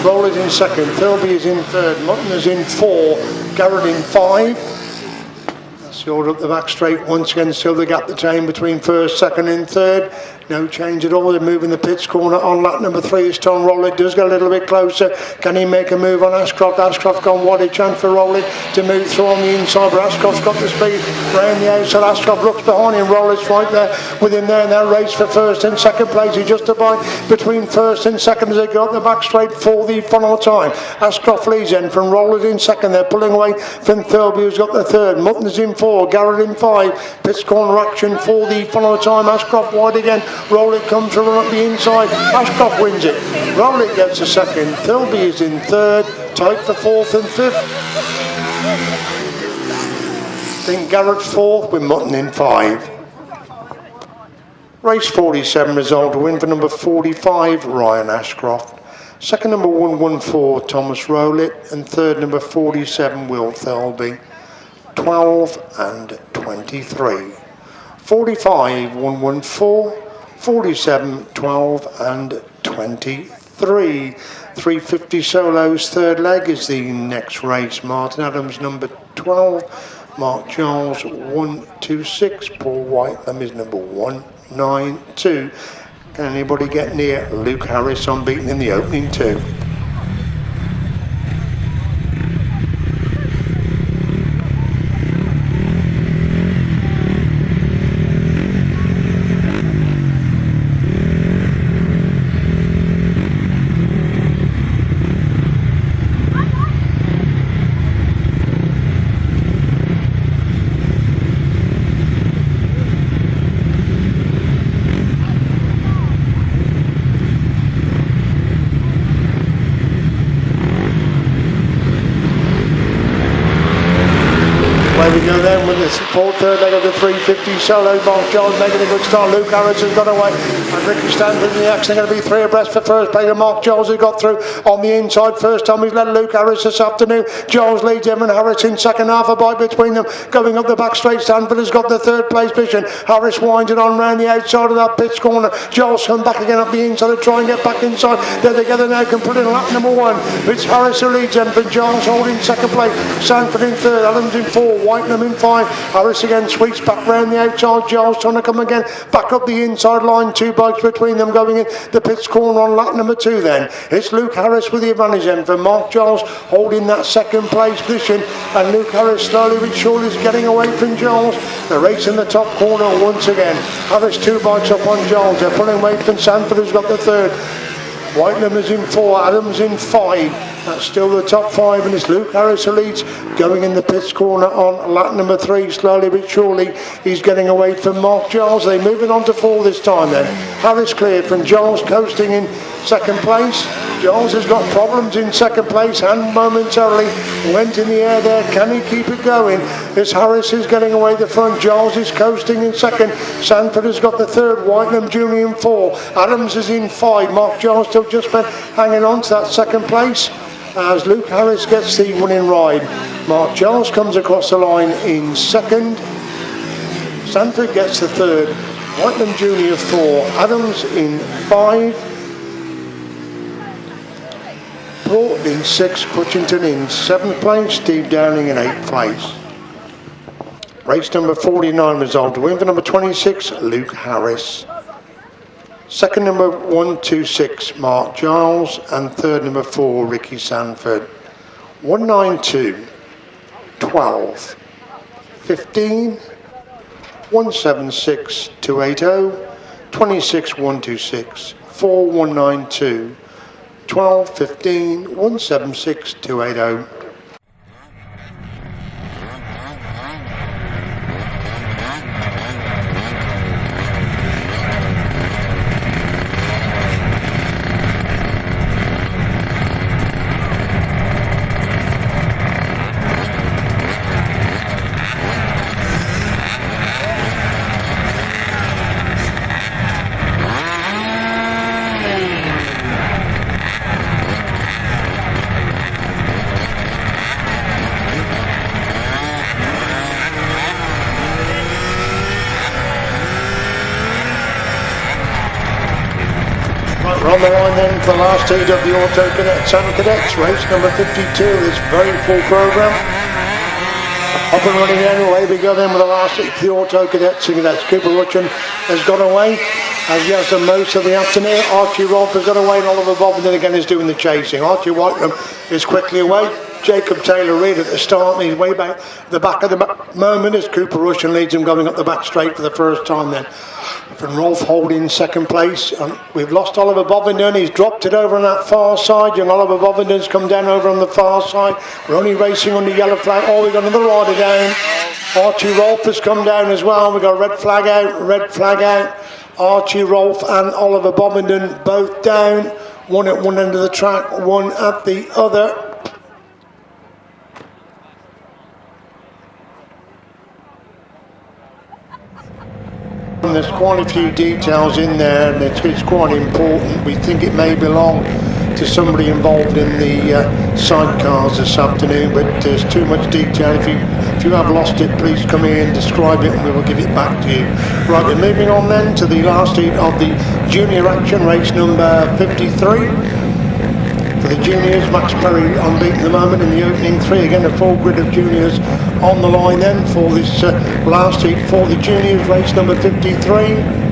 Rowlett in second. Thirlby is in third. Mutton is in 4. Garrett in 5. That's the order up the back straight. Once again still the gap the time between first, second and third. No change at all. They're moving the pits corner on lap number 3. It's Tom Rowlett does get a little bit closer. Can he make a move on Ashcroft? Ashcroft gone wide. A chance for Rowlett to move through on the inside, but Ashcroft's got the speed round the outside. Ashcroft looks behind him. Rowlett's right there with him there in that race for first and second place. He's just about between first and second as they go up the back straight for the final time. Ashcroft leads in from Rowlett in second. They're pulling away from Thurlby who's got the third. Mutton's in 4. Garrett in 5. Pits corner action for the final time. Ashcroft wide again. Rowlett comes to run up the inside. Ashcroft wins it. Rowlett gets a second. Thurlby is in third. Tight for fourth and fifth. Then Garrett fourth with Mutton in 5. Race 47 result. A win for number 45, Ryan Ashcroft. Second number 114, Thomas Rowlett. And third number 47, Will Thurlby. 12 and 23. 45, 114. 47, 12 and 23. 350 solos, third leg is the next race. Martin Adams number 12. Mark Charles 126. Paul Whitelam is number 192. Can anybody get near Luke Harris unbeaten in the opening 2? Third leg of the 350 solo. Mark Jones making a good start. Luke Harris has got away. And Ricky Stanford in the action. They're going to be 3 abreast for first place. And Mark Jones has got through on the inside. First time he's led Luke Harris this afternoon. Jones leads him and Harris in second. Half a bite between them. Going up the back straight. Stanford has got the third place position. Harris winds it on round the outside of that pits corner. Jones come back again up the inside to try and get back inside. They're together now. Can put in lap number 1. It's Harris who leads them. For Jones holding second place. Stanford in third. Adams in 4. Whitelam in 5. Harris again sweeps back round the outside. Giles trying to come again back up the inside line. 2 bikes between them going in the pits corner on lap number 2 then. It's Luke Harris with the advantage then for Mark Giles holding that second place position, and Luke Harris slowly but surely is getting away from Giles. The race in the top corner once again. Harris 2 bikes up on Giles. They're pulling away from Sanford who's got the third. Whitelam is in 4, Adams in 5. That's still the top 5, and it's Luke Harris who leads going in the pits corner on lap number 3. Slowly but surely he's getting away from Mark Giles. They're moving on to 4 this time then. Harris cleared from Giles coasting in second place. Giles has got problems in second place and momentarily went in the air there. Can he keep it going? As Harris is getting away the front. Giles is coasting in second. Sanford has got the third. Whitelam Jr. in 4. Adams is in 5. Mark Giles still just been hanging on to that second place as Luke Harris gets the winning ride. Mark Giles comes across the line in second. Sanford gets the third. Whitelam Jr. 4. Adams in 5. Brought in 6, Crutchington in 7th place, Steve Downing in 8th place. Race number 49 result. Win for number 26, Luke Harris. Second number 126, Mark Giles, and third number 4, Ricky Sanford. 192, 12, 15, 176, 280, 26, 126, 4, 192. 12, 15, 176, 280. We're on the line then for the last heat of the Auto Cadets and Cadets, race number 52, this very full programme. Up and running then, away we go then with the last heat of the Auto Cadets and Cadets. Cooper Rushen has gone away, as he has done most of the afternoon. Archie Rolph has gone away and Oliver Bovington again is doing the chasing. Archie Rolph is quickly away. Jacob Taylor-Reid at the start, and he's way back the back of the moment as Cooper Rushen leads him going up the back straight for the first time then. From Rolph holding second place, and we've lost Oliver Bovington. He's dropped it over on that far side. Young Oliver Bovington's come down over on the far side. We're only racing on the yellow flag. Oh, we've got another rider down. Archie Rolph has come down as well. We've got a red flag out, red flag out. Archie Rolph and Oliver Bovington both down. One at one end of the track, one at the other. And there's quite a few details in there, and it's quite important. We think it may belong to somebody involved in the sidecars this afternoon, but there's too much detail. If you have lost it, please come here and describe it and we will give it back to you. Right, we're moving on then to the last heat of the junior action, race number 53. For the juniors, Max Perry unbeaten at the moment in the opening three. Again, a full grid of juniors on the line then for this last heat for the juniors, race number 53.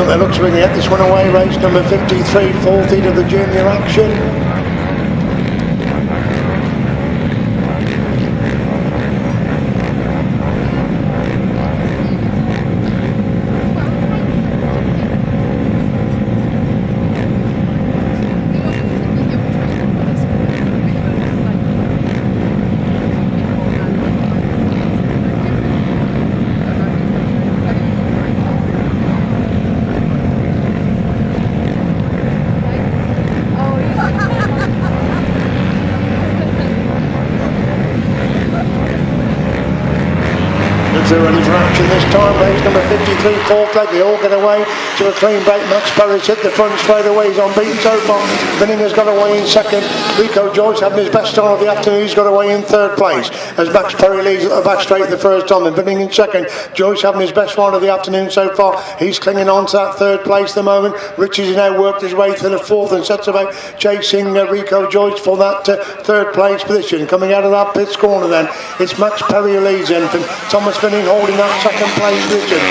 It looks like we can get this one away, race number 53, fourth heat of the junior action. They're ready for action this time. Race number 53, fourth leg. They all get away to a clean break. Max Perry's hit the front straight away. He's unbeaten so far. Vinninger's got away in second. Rico Joyce having his best start of the afternoon. He's got away in third place as Max Perry leads at the back straight the first time. And Vinninger in second. Joyce having his best ride of the afternoon so far. He's clinging on to that third place at the moment. Richie's now worked his way to the fourth and sets about chasing Rico Joyce for that third place position. Coming out of that pits corner then, it's Max Perry who leads in. Thomas Vinning holding that second place position.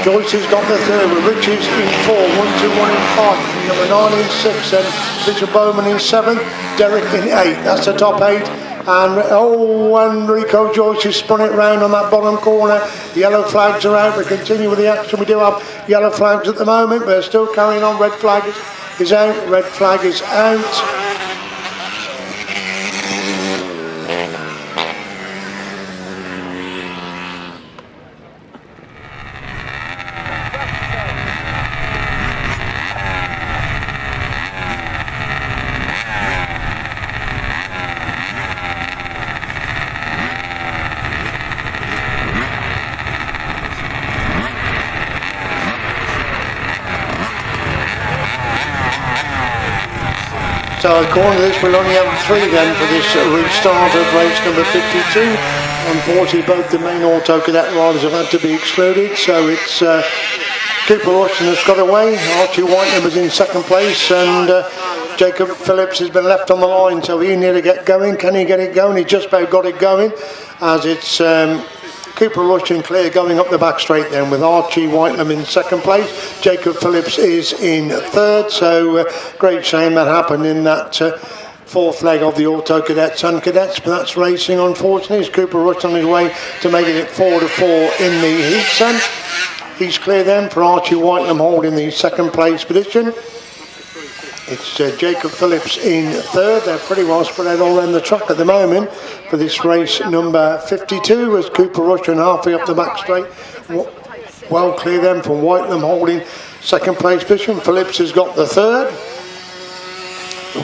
Joyce has got the third with Richards in 4, 1, 2, 1 in 5, number 9 in 6, and Richard Bowman in 7, Derek in 8. That's the top 8. And Rico Joyce has spun it round on that bottom corner. The yellow flags are out. We continue with the action. We do have yellow flags at the moment, but still carrying on. Red flag is out. Red flag is out. So according to this, we'll only have 3 then for this restart of race number 52. Unfortunately, both the main Auto Cadet riders have had to be excluded, so it's Cooper Rushen has got away. Archie Rolph was in second place, and Jacob Phillips has been left on the line, so he needed to get going. Can he get it going? He just about got it going, as it's Cooper Rushen clear going up the back straight then, with Archie Rolph in second place. Jacob Phillips is in third, so great shame that happened in that fourth leg of the Auto Cadets and Cadets, but that's racing unfortunately. It's Cooper Rushen on his way to making it 4-4 in the heats, and he's clear then for Archie Rolph holding the second place position. It's Jacob Phillips in third. They're pretty well spread out all around the track at the moment for this race number 52, as Cooper Rushen halfway up the back straight. Well clear then from Whitelam holding second place position. Phillips has got the third.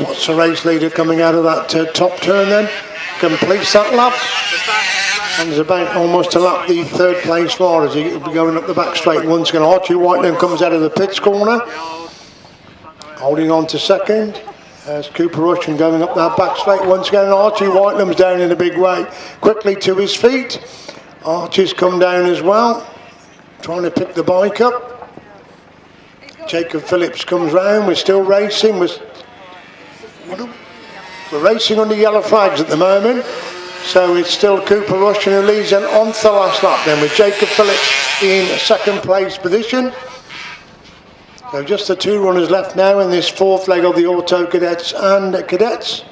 What's the race leader coming out of that top turn then? Completes that lap. And is about almost to lap the third place bar as he'll be going up the back straight once again. Archie Rolph comes out of the pits corner, holding on to second, as Cooper Rushen going up that back straight once again. Archie Rolph's down in a big way, quickly to his feet. Archie's come down as well, trying to pick the bike up. Jacob Phillips comes round. We're still racing. We're racing under yellow flags at the moment, so it's still Cooper Rushen who leads and on to the last lap then, with Jacob Phillips in second place position. So just the two runners left now in this fourth leg of the Auto Cadets and Cadets.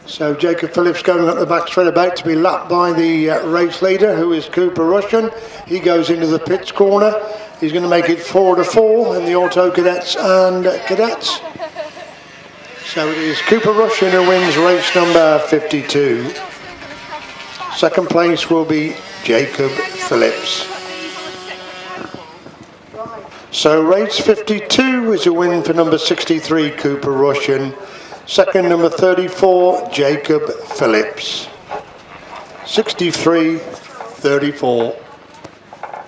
So Jacob Phillips going up the back straight, about to be lapped by the race leader, who is Cooper Rushen. He goes into the pits corner. He's going to make it 4-4 in the Auto Cadets and Cadets. So it is Cooper Rushen who wins race number 52. Second place will be Jacob Phillips. So race 52 is a win for number 63, Cooper Rushen. Second, number 34, Jacob Phillips. 63-34.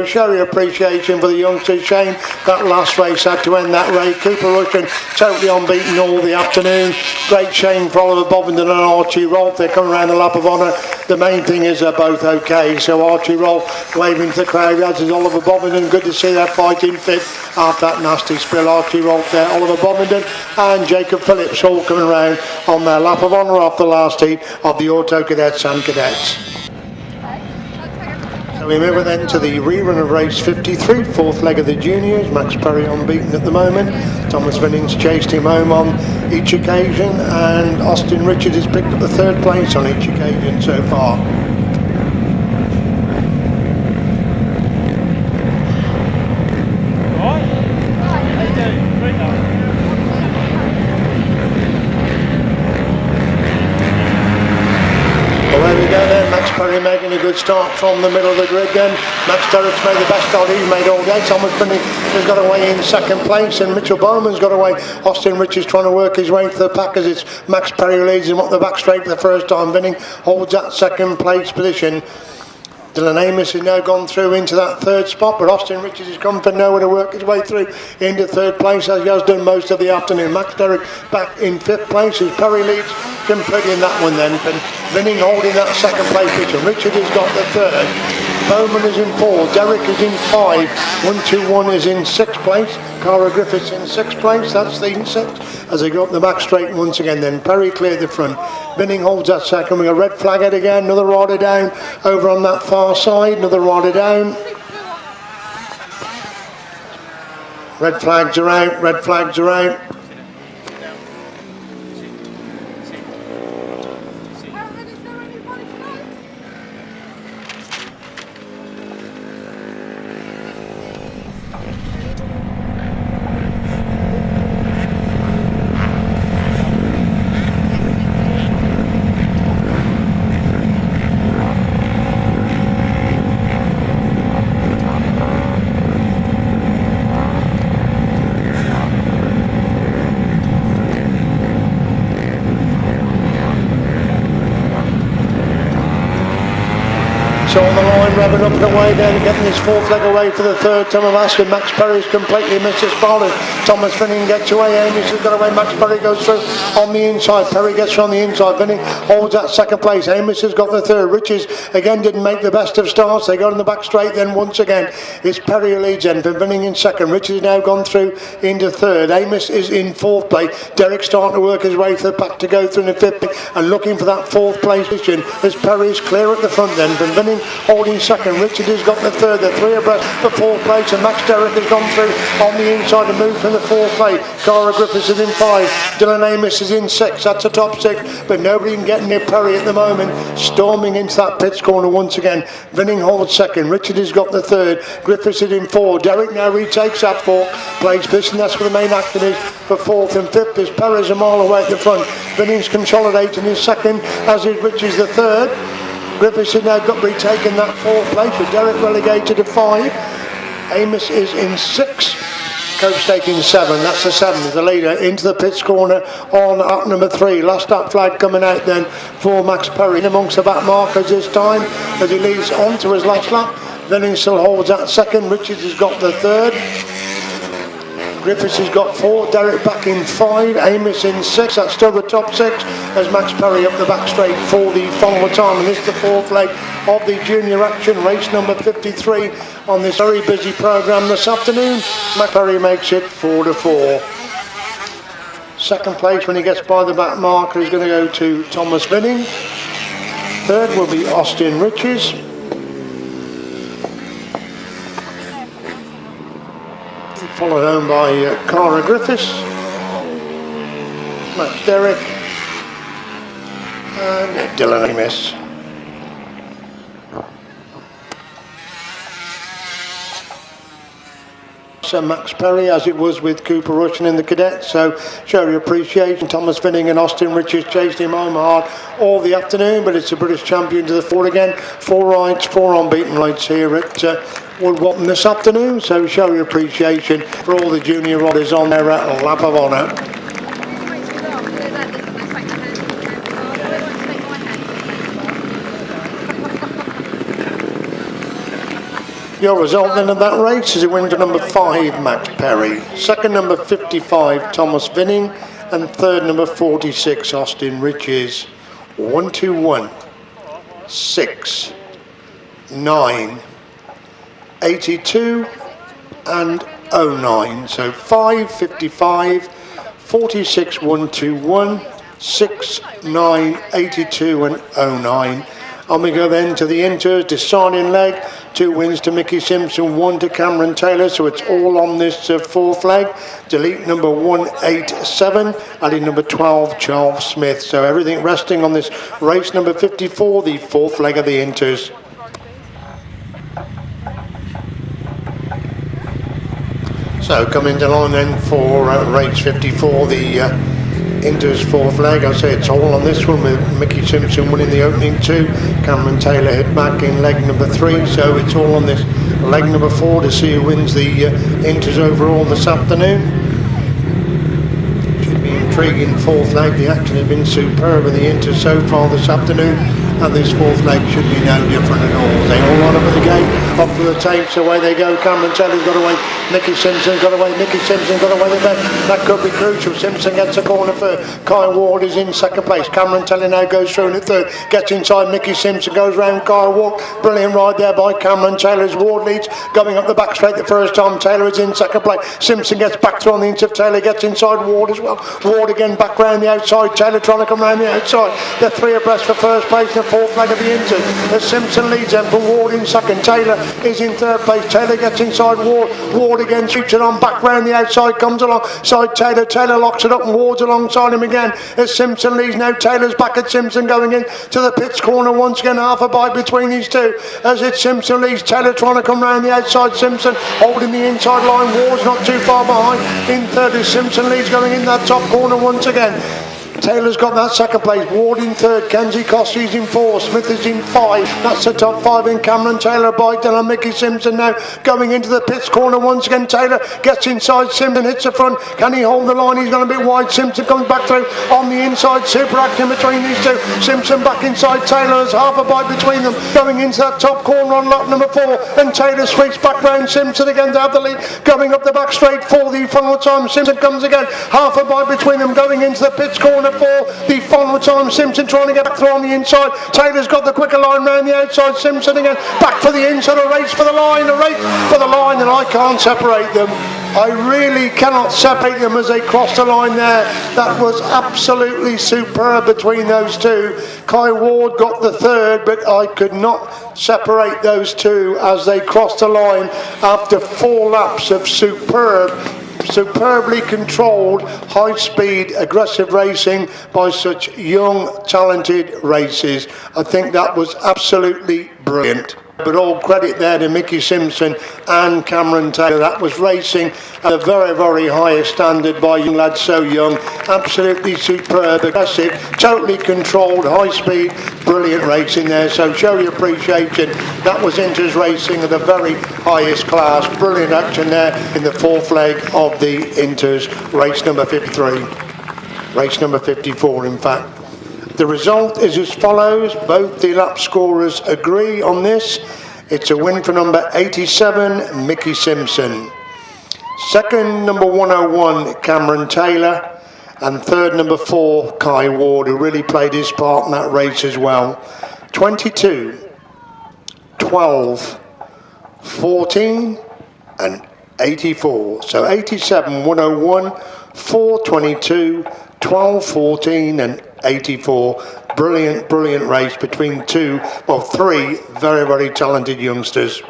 Show your appreciation for the youngsters. Shame that last race had to end that race. Cooper Rushen totally unbeaten all the afternoon. Great shame for Oliver Bovington and Archie Rolph. They're coming around the lap of honour. The main thing is they're both okay. So Archie Rolph waving to the crowd, as is Oliver Bovington. Good to see that fighting fit after that nasty spill. Archie Rolph there, Oliver Bovington and Jacob Phillips all coming around on their lap of honour after the last heat of the Auto Cadets and Cadets. We move then to the rerun of race 53, fourth leg of the juniors. Max Perry unbeaten at the moment. Thomas Vinnings chased him home on each occasion, and Austin Richards has picked up the third place on each occasion so far. Making a good start from the middle of the grid then. Max Derrick's made the best start he's made all day. Thomas Vinnings has got away in second place, and Mitchell Bowman's got away. Austin Richards trying to work his way to the pack, as it's Max Perry who leads him up the back straight for the first time. Vinnings holds that second place position. Dylan Amos has now gone through into that third spot, but Austin Richards has come from nowhere to work his way through into third place, as he has done most of the afternoon. Max Derrick back in fifth place as Perry leads completely in that one then. Vinnings holding that second place position. Richards has got the third. Bowman is in fourth. Derrick is in five. 121 is in sixth place. Cara Griffiths in sixth place. That's the sixth as they go up the back straight once again then. Perry cleared the front. Vinnings holds that second. We got a red flag out again. Another rider down over on that far side. Another rider down. Red flags are out. Red flags are out. So on the line, revving up and away then, getting his fourth leg away for the third time of asking. Max Perry's completely missed his bowling. Thomas Vinning gets away, Amos has got away, Max Perry goes through on the inside. Perry gets from the inside, Vinning holds that second place. Amos has got the third. Riches again didn't make the best of starts. They got in the back straight then once again. It's Perry who leads then, Vinning in second. Riches has now gone through into third. Amos is in fourth place. Derek's starting to work his way for the pack to go through in the fifth and looking for that fourth place position as Perry is clear at the front then. Vinning holding second. Richard has got the third. The three abreast for fourth place and Max Derrick has gone through on the inside to move from the fourth place. Cara Griffiths is in five. Dylan Amos is in six. That's the top six, but nobody can get near Perry at the moment. Storming into that pits corner once again. Vinning holds second. Richard has got the third. Griffiths is in four. Derrick now retakes that fourth place position. That's where the main action is for fourth and fifth as Perry's a mile away at the front. Vinning's consolidating his second, as is Richard's the third. Griffiths has now got retaken that fourth place with Derrick relegated to five. Amos is in six. Coach taking seven. That's the seventh. The leader into the pits corner on up number three. Last up flag coming out then for Max Perry. In amongst the back markers this time as he leads on to his last lap. Vinning still holds that second. Richards has got the third. Griffiths has got four, Derrick back in five, Amos in six. That's still the top six as Max Perry up the back straight for the final time. And this is the fourth leg of the junior action, race number 53 on this very busy programme this afternoon. Max Perry makes it 4-4. Second place when he gets by the back marker is going to go to Thomas Vinning. Third will be Austin Riches. Followed home by Cara Griffiths, Max Derrick and Dylan Amos. So Max Perry, as it was with Cooper Rushen in the cadets, so show your appreciation. Thomas Vinning and Austin Riches chased him home hard all the afternoon, but it's a British champion to the fore again. 4 rides, 4 unbeaten rides here at Wood Walton this afternoon, so show your appreciation for all the junior riders on their lap of honour. Your result then of that race is a win to number 5, Max Perry. Second, number 55, Thomas Vinning. And third, number 46, Austin Riches. 1, 2, 1, 6, 9, 82 and 09. So 5, 55, 46, 1, 2, 1, 6, 9, 82 and 09. And we go then to the inters, deciding leg. 2 wins to Mickie Simpson, 1 to Cameron Taylor, so it's all on this fourth leg. Delete number 187, adding number 12, Charles Smith. So everything resting on this race number 54, the fourth leg of the inters. So coming to line then for race 54, the Inters fourth leg. I say it's all on this one with Mickie Simpson winning the opening 2. Cameron Taylor hit back in leg number 3. So it's all on this leg number 4 to see who wins the Inters overall this afternoon. Should be intriguing fourth leg. The action has been superb in the Inters so far this afternoon. And this fourth leg should be no different at all. They all line up at the gate, up for the tapes, away they go. Cameron Taylor's got away, Mickie Simpson got away, Mickie Simpson got away the back. That could be crucial. Simpson gets a corner third. Kai Ward is in second place. Cameron Taylor now goes through in the third, gets inside. Mickie Simpson goes round Kai Ward. Brilliant ride there by Cameron Taylor's. Ward leads, going up the back straight the first time. Taylor is in second place. Simpson gets back through on the inside. Taylor gets inside Ward as well. Ward again back round the outside. Taylor trying to come round the outside. They're 3 abreast for first place. Fourth leg of the Inters as Simpson leads them for Ward in second. Taylor is in third place. Taylor gets inside Ward. Ward again sweeps it on back round the outside, comes alongside Taylor. Taylor locks it up and Ward's alongside him again as Simpson leads. Now Taylor's back at Simpson going in to the pits corner once again. Half a bite between these two as it's Simpson leads. Taylor trying to come round the outside. Simpson holding the inside line. Ward's not too far behind. In third is Simpson leads going in that top corner once again. Taylor's got that second place. Ward in third. Kenzie Cossey's in four. Smith is in five. That's the top five in Cameron Taylor. Biden and Mickie Simpson now going into the pits corner once again. Taylor gets inside. Simpson hits the front. Can he hold the line? He's gone a bit wide. Simpson comes back through on the inside. Super action between these two. Simpson back inside. Taylor has half a bite between them. Going into that top corner on lap number 4. And Taylor sweeps back round Simpson again to have the lead. Going up the back straight for the final time. Simpson comes again. Half a bite between them. Going into the pits corner for the final time. Simpson trying to get back through on the inside. Taylor's got the quicker line round the outside. Simpson again back for the inside. A race for the line. A race for the line, and I can't separate them. I really cannot separate them as they cross the line there. That was absolutely superb between those two. Kai Ward got the third, but I could not separate those two as they crossed the line after 4 laps of superbly controlled, high-speed, aggressive racing by such young, talented racers. I think that was absolutely brilliant. But all credit there to Mickie Simpson and Cameron Taylor. That was racing at a very, very highest standard by young lads so young. Absolutely superb, aggressive, totally controlled, high speed, brilliant racing there. So show your appreciation. That was Inters racing at the very highest class. Brilliant action there in the 4th leg of the Inters, race number 53. Race number 54, in fact. The result is as follows. Both the lap scorers agree on this. It's a win for number 87, Mickie Simpson. Second, number 101, Cameron Taylor. And third, number 4, Kai Ward, who really played his part in that race as well. 22, 12, 14, and 84. So 87, 101, 4, 22, 12, 14, and 84. Brilliant, brilliant race between 3 very, very talented youngsters.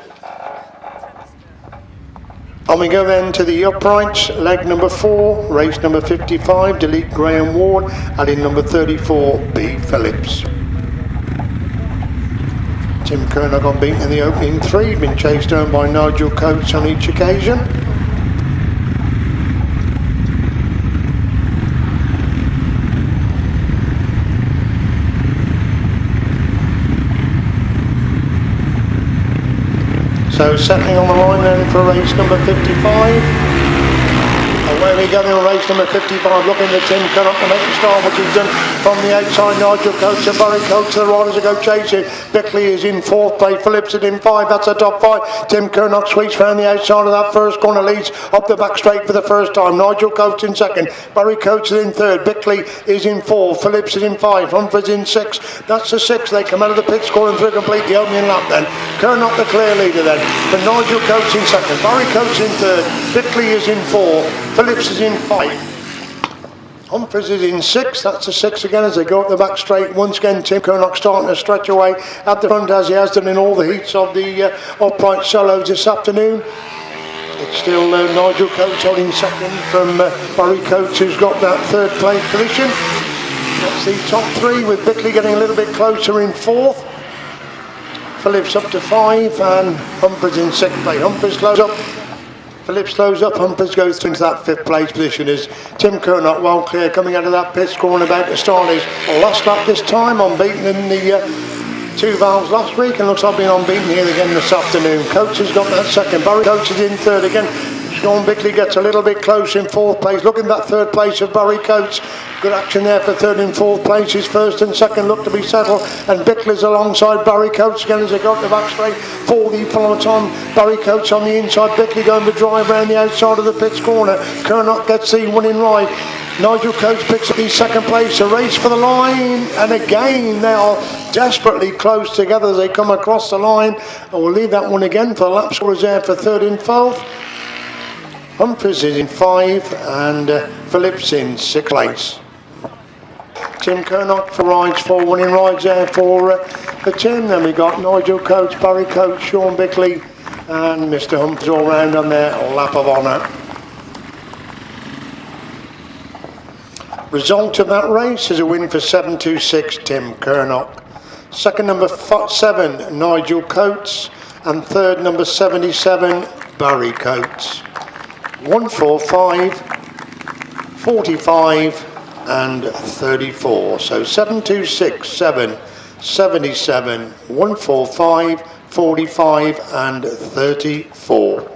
And we go then to the uprights, leg number 4, race number 55, delete Graham Ward, adding number 34, B. Phillips. Tim Kernock on beaten in the opening 3, been chased down by Nigel Coates on each occasion. So settling on the line then for race number 55. Away we go in race number 55, looking to Tim Kernock to make the start, which he's done from the outside. Nigel Coates and Barry Coates to the riders that go chasing. Bickley is in 4th place, Phillips is in 5, that's the top 5. Tim Kernock sweeps round the outside of that first corner, leads up the back straight for the first time. Nigel Coates in 2nd, Barry Coates is in 3rd, Bickley is in 4th, Phillips is in 5, Humphreys in 6th. That's the 6th. They come out of the pit scoring through complete the opening lap then. Kernock the clear leader then, but Nigel Coates in 2nd, Barry Coates in 3rd, Bickley is in 4th, Phillips is in 5. Humphreys is in 6th, that's the 6th again as they go up the back straight. Once again, Tim Kernock starting to stretch away at the front as he has done in all the heats of the upright solos this afternoon. It's still Nigel Coates holding 2nd from Barry Coates, who's got that 3rd place position. That's the top 3 with Bickley getting a little bit closer in 4th. Phillips up to 5 and Humphreys in 6th place. Humphreys close up. Phillips slows up, Humphreys goes into that 5th place position as Tim Kernock well clear coming out of that pit scoring about to start his last lap this time, unbeaten in the 2 valves last week and looks like being unbeaten here again this afternoon. Coates has got that 2nd, Barry Coates is in 3rd again. Sean Bickley gets a little bit close in 4th place. Looking at that 3rd place of Barry Coates. Good action there for 3rd and 4th places. 1st and 2nd look to be settled. And Bickley's alongside Barry Coates again as they go up the back straight for the final time. Barry Coates on the inside. Bickley going to drive around the outside of the pits corner. Kernock gets the winning ride. Nigel Coates picks up the 2nd place. A race for the line. And again, they are desperately close together as they come across the line. And we'll leave that one again for the lap scorers there for 3rd and 4th. Humphreys is in 5 and Phillips in 6th place. Tim Kernock for rides, 4 winning rides there for the Tim. Then we got Nigel Coates, Barry Coates, Sean Bickley and Mr Humphreys all round on their lap of honour. Result of that race is a win for 726 Tim Kernock. 2nd number 7 Nigel Coates and 3rd number 77 Barry Coates. 145, 45 and 34. So 726, 7, 77, 145, 45 and 34.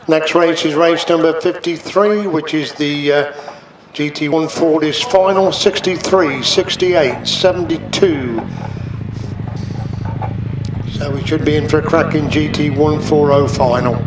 Next race is race number 53, which is the GT140's final. 63, 68, 72. So we should be in for a cracking GT140 final.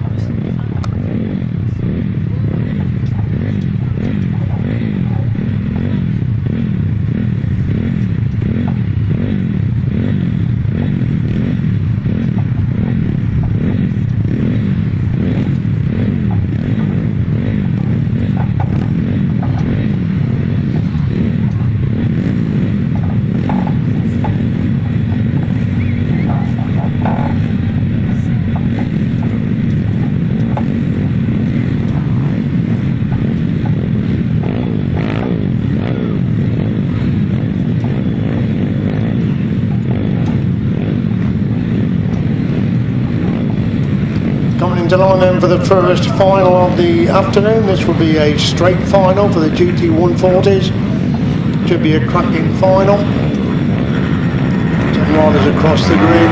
Line then for the first final of the afternoon. This will be a straight final for the GT140s. Should be a cracking final. 10 riders across the grid.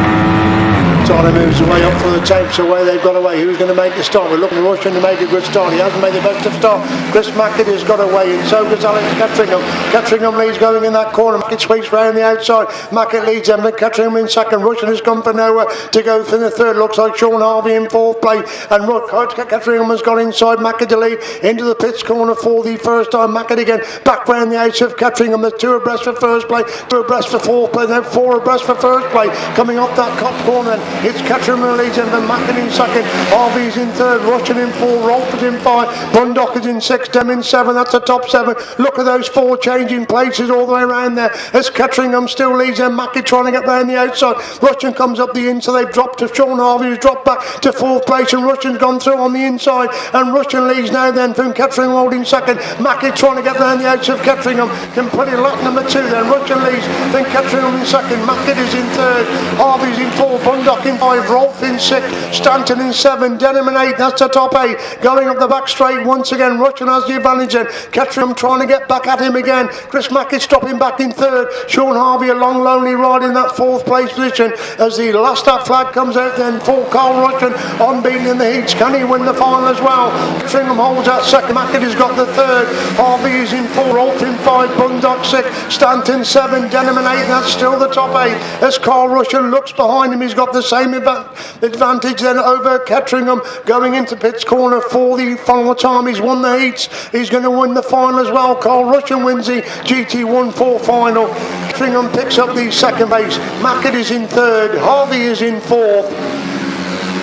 Tyler moves away up for the tapes away. They've got away. Who's going to make the start? We're looking at Rushen to make a good start. He hasn't made the best of start. Chris Mickie has got away, and so does Alex Cattringham. Cattringham leads going in that corner. Mickie sweeps round the outside. Mickie leads them, but Cattringham in second. Rushen has come for nowhere to go for the third. Looks like Sean Harvey in fourth place, and Cattringham has got inside Mickie to lead into the pits corner for the first time. Mickie again back round the outs of Cattringham. There's two abreast for first place, two abreast for fourth place, then four abreast for first place. Coming off that top corner, it's Cattringham leads in, Mickie in second, Harvey's in third, Rushen in four, Rolph is in five, Bundock is in six, Dem in seven. That's the top seven. Look at those four changing places all the way around there as Cattringham still leads in. Mickie trying to get round the outside. Rushen comes up the inside. They've dropped to Sean Harvey, who's dropped back to fourth place, and Rushen's gone through on the inside, and Rushen leads now then from Cattringham holding second. Mickie trying to get round the outside of Cattringham, can put in lap number two then. Rushen leads, then Cattringham in second, Mickie is in third, Harvey's in four, Bundock in five, Rolph in six, Stanton in seven, Denham in eight. That's the top eight. Going up the back straight once again. Rushen has the advantage then. Cattringham trying to get back at him again. Chris Mickie stopping back in third. Sean Harvey a long lonely ride in that fourth place position as the last lap flag comes out then for Cooper Rushen unbeaten in the heats. Can he win the final as well? Cattringham holds that second. Mickie has got the third. Harvey is in four. Rolph in five. Bundock six. Stanton seven. Denham in eight. That's still the top eight. As Cooper Rushen looks behind him, he's got the same advantage then over Cattringham going into pits corner for the final time. He's won the heats. He's going to win the final as well. Cooper Rushen wins the GT140 final. Cattringham picks up the second base. Mickie is in third. Harvey is in fourth.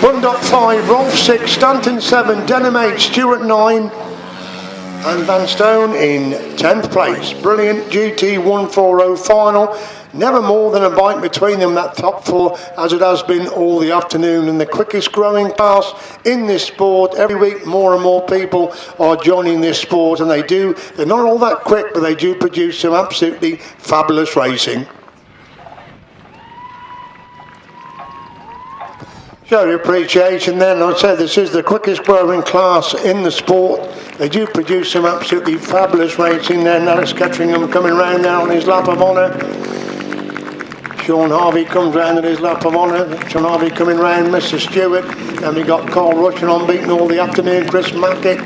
Bundock 5, Rolph 6, Stanton 7, Denham 8, Stewart 9, and Van Stone in 10th place. Brilliant GT140 final. Never more than a bite between them, that top four, as it has been all the afternoon, and the quickest growing class in this sport. Every week more and more people are joining this sport, and they're not all that quick, but they do produce some absolutely fabulous racing. Show your appreciation then. I said this is the quickest growing class in the sport. They do produce some absolutely fabulous racing then. Alex Cattringham coming round now on his lap of honour. Sean Harvey comes round in his lap of honour. Sean Harvey coming round, Mr. Stewart. And we got Cooper Rushen unbeaten all the afternoon. Chris Mickie,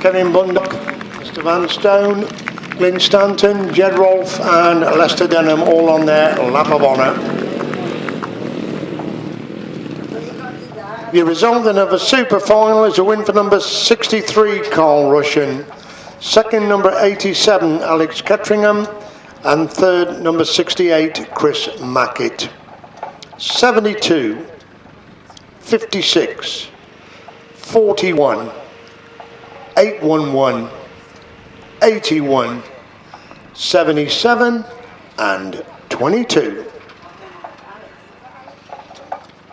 Kevin Bundock, Mr. Van Stone, Glyn Stanton, Jed Rolph and Lester Denham all on their lap of honour. The result then of a super final is a win for number 63, Cooper Rushen. Second, number 87, Alex Cattringham. And third, number 68, Chris Mickie. 72, 56, 41, 811, 81, 77, and 22.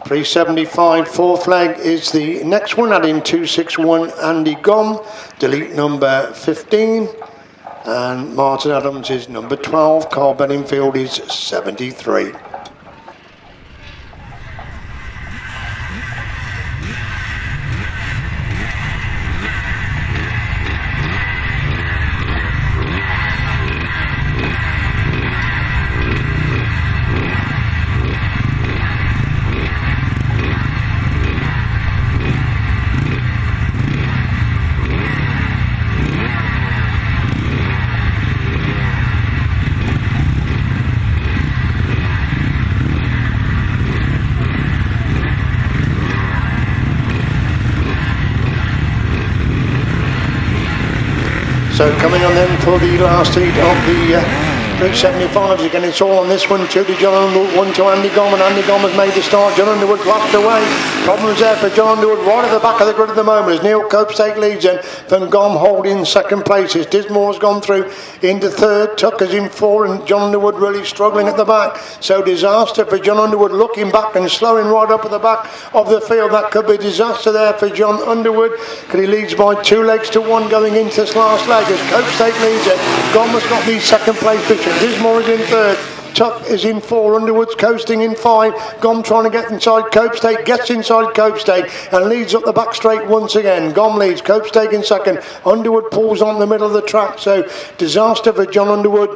375 fourth leg is the next one, adding 261 Andy Gom, delete number 15, and Martin Adams is number 12, Carl Bedingfield is 73. So coming on then for the last heat of the 375s again, it's all on this one. 2 to John Underwood, 1 to Andy Gomm, and Andy Gomm has made the start. John Underwood lost away. Problems there for John Underwood right at the back of the grid at the moment as Neil Copestake leads in. Van Gomm holding second place as Dismore's gone through into third. Tucker's in 4 and John Underwood really struggling at the back. So disaster for John Underwood, looking back and slowing right up at the back of the field. That could be disaster there for John Underwood, because he leads by 2 legs to 1 going into this last leg as Copestake leads it. Gomm has got the second place position. Dismore is in third. Tuck is in 4, Underwood's coasting in 5. Gomm trying to get inside Copestake, gets inside Copestake and leads up the back straight once again. Gomm leads, Copestake in second. Underwood pulls on the middle of the track, so disaster for John Underwood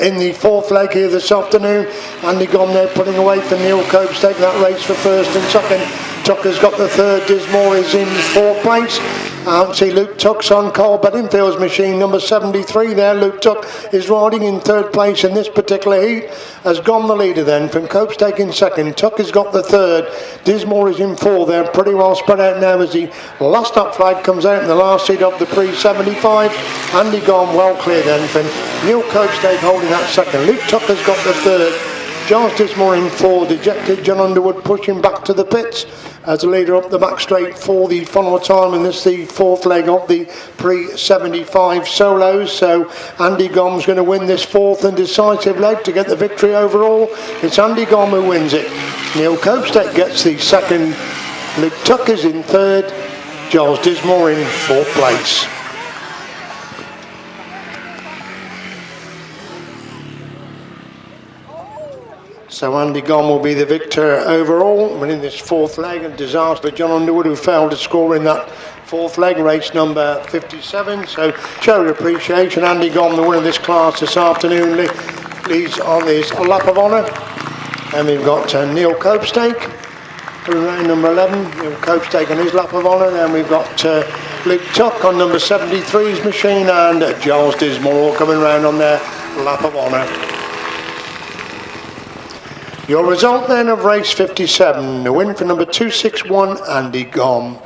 in the 4th leg here this afternoon. Andy Gomm there putting away for Neil Copestake. That race for first and second. Tucker's got the third. Dismore is in 4th place. See Luke Tuck's on Carl Bedingfield's machine, number 73 there. Luke Tuck is riding in 3rd place in this particular heat. Has gone the leader then from Copestake in second. Tuck has got the 3rd. Dismore is in 4. They're pretty well spread out now as the last up flag comes out in the last heat of the pre-75. Andy Gomm well clear then from Neil Copestake holding that second. Luke Tuck has got the 3rd. Giles Dismore in 4, dejected John Underwood pushing back to the pits as the leader up the back straight for the final time, and this is the 4th leg of the pre-75 solos. So Andy Gomm's going to win this 4th and decisive leg to get the victory overall. It's Andy Gomm who wins it. Neil Copestake gets the 2nd. Luke Tuck is in 3rd. Giles Dismore in 4th place. So Andy Gomm will be the victor overall, winning this 4th leg. And disaster for John Underwood, who failed to score in that 4th leg, race number 57. So show of appreciation. Andy Gomm, the winner of this class this afternoon, leads on his lap of honour. And we've got Neil Copestake coming round number 11. Neil Copestake on his lap of honour. Then we've got Luke Tuck on number 73's machine, and Giles Dismore coming round on their lap of honour. Your result then of race 57, the win for number 261, Andy Gomm.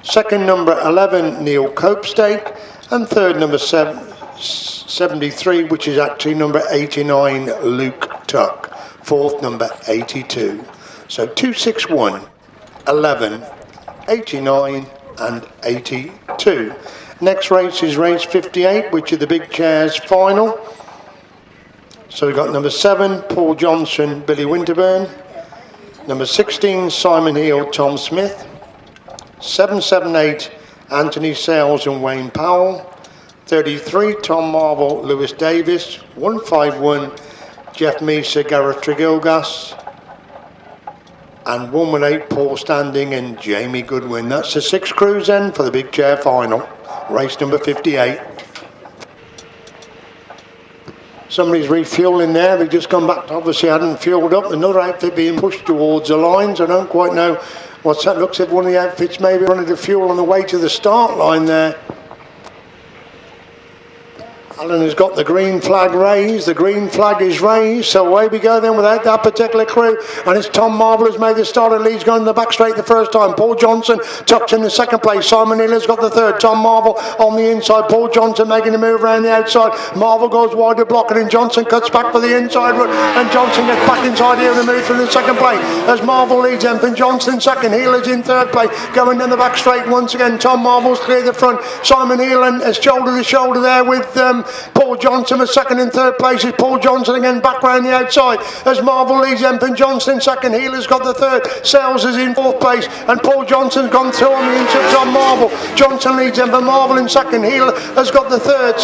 2nd, number 11, Neil Copestake. And 3rd, number 73, which is actually number 89, Luke Tuck. 4th, number 82. So 261, 11, 89 and 82. Next race is race 58, which is the big chairs final. So we've got number 7, Paul Johnson, Billy Winterburn. Number 16, Simon Heal, Tom Smith. 778, Anthony Sales and Wayne Powell. 33, Tom Marvel, Lewis Davis. 151, Jeff Meeser, Gareth Tregilgas. And 118, Paul Standing and Jamie Goodwin. That's the 6 crews then for the big chair final, race number 58. Somebody's refueling there. They've just come back. Obviously hadn't fueled up. Another outfit being pushed towards the lines. I don't quite know what's that. Looks like one of the outfits maybe running the fuel on the way to the start line there. Alan has got the green flag raised. The green flag is raised. So away we go then without that particular crew. And it's Tom Marvel who's made the start. And leads going in the back straight the first time. Paul Johnson tucked in the 2nd place. Simon Neal has got the 3rd. Tom Marvel on the inside. Paul Johnson making a move around the outside. Marvel goes wide to block it, and Johnson cuts back for the inside run. And Johnson gets back inside here and move through the 2nd place. As Marvel leads him. And Johnson 2nd. Heal is in 3rd place. Going down the back straight once again. Tom Marvel's clear the front. Simon Heal is shoulder to shoulder there with Paul Johnson was 2nd and 3rd place. Is Paul Johnson again back round the outside as Marvel leads Empin Johnson 2nd. Healer's got the 3rd. Sales is in 4th place, and Paul Johnson's gone through on the inside on Marvel. Johnson leads Empin, Marvel in 2nd. Healer has got the 3rd.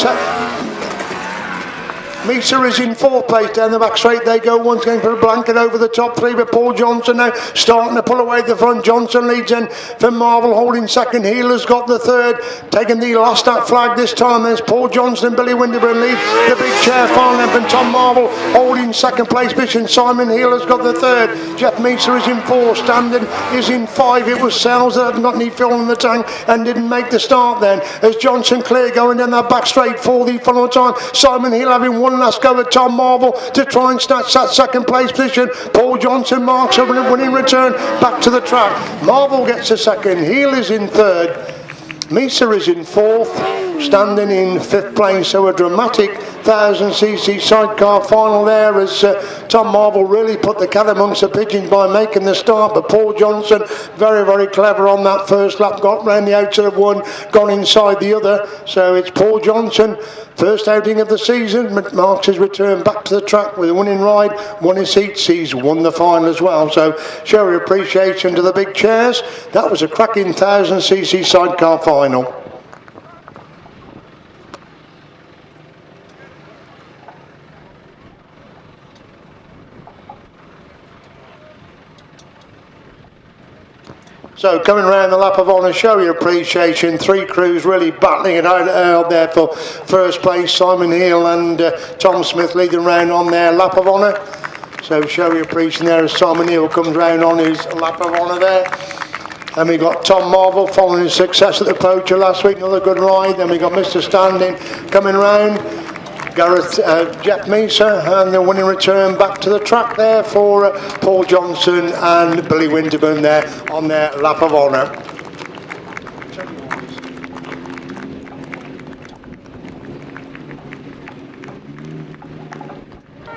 Meeser is in 4th place. Down the back straight they go once again for a blanket over the top 3, but Paul Johnson now starting to pull away at the front. Johnson leads in for Marvel holding 2nd. Healer's got the 3rd, taking the last up flag this time. There's Paul Johnson and Billy Winterburn lead the big chair final, and Tom Marvel holding 2nd place position. Simon Healer's got the 3rd. Jeff Meeser is in 4. Standing is in 5. It was Sells that had not any fuel in the tank and didn't make the start then as Johnson clear going down that back straight for the final time. Simon Healer having one last go at Tom Marvel to try and snatch that 2nd place position. Paul Johnson marks a winning return back to the track. Marvel gets a 2nd. Heal is in 3rd. Meeser is in 4th. standing in 5th place. So a dramatic 1000cc sidecar final there as Tom Marvel really put the cat amongst the pigeons by making the start, but Paul Johnson very, very clever on that first lap, got round the outside of one, gone inside the other. So it's Paul Johnson, first outing of the season, marks his return back to the track with a winning ride, won his seats, he's won the final as well. So show your appreciation to the big chairs. That was a cracking 1000cc sidecar final. So coming around the lap of honour, show your appreciation. 3 crews really battling it out there for first place. Simon Hill and Tom Smith leading round on their lap of honour. So show your appreciation there as Simon Hill comes round on his lap of honour there. Then we got Tom Marvel following his success at the Poacher last week, another good ride. Then we got Mr. Standing coming round. Jeff Meeser, and the winning return back to the track there for Paul Johnson and Billy Winterburn there on their lap of honour.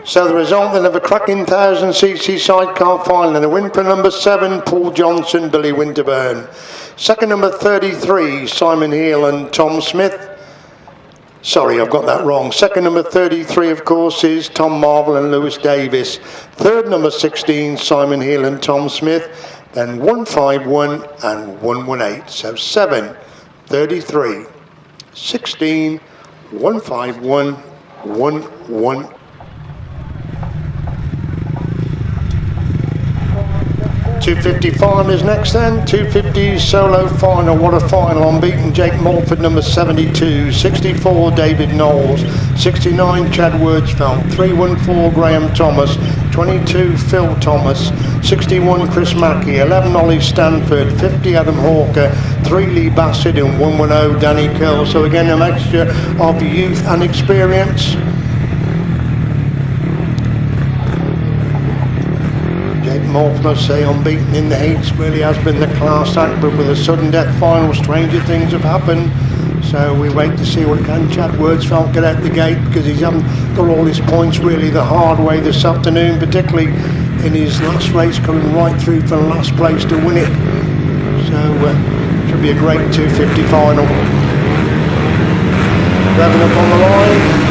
So the result then of a cracking 1000cc sidecar final, and a win for number 7, Paul Johnson, Billy Winterburn. Second number 33, Simon Hill and Tom Smith. Sorry, I've got that wrong. Second number 33, of course, is Tom Marvel and Lewis Davis. Third number 16, Simon Hill and Tom Smith. Then 151 and 118. So 7, 33, 16, 151, 118. 250 final is next then. 250 solo final. What a final. Unbeaten Jake Mulford, number 72. 64 David Knowles. 69 Chad Wordsfeld. 314 Graham Thomas. 22 Phil Thomas. 61 Chris Mickie. 11 Ollie Stanford. 50 Adam Hawker. 3 Lee Bassett and 110 Danny Curl. So again a mixture of youth and experience. Morph, let's say, unbeaten in the heats, really has been the class act, but with a sudden death final, stranger things have happened. So we wait to see what can Chad Wordsfeld get out the gate, because he's got all his points really the hard way this afternoon, particularly in his last race, coming right through for the last place to win it. So should be a great 250 final. Revving up on the line.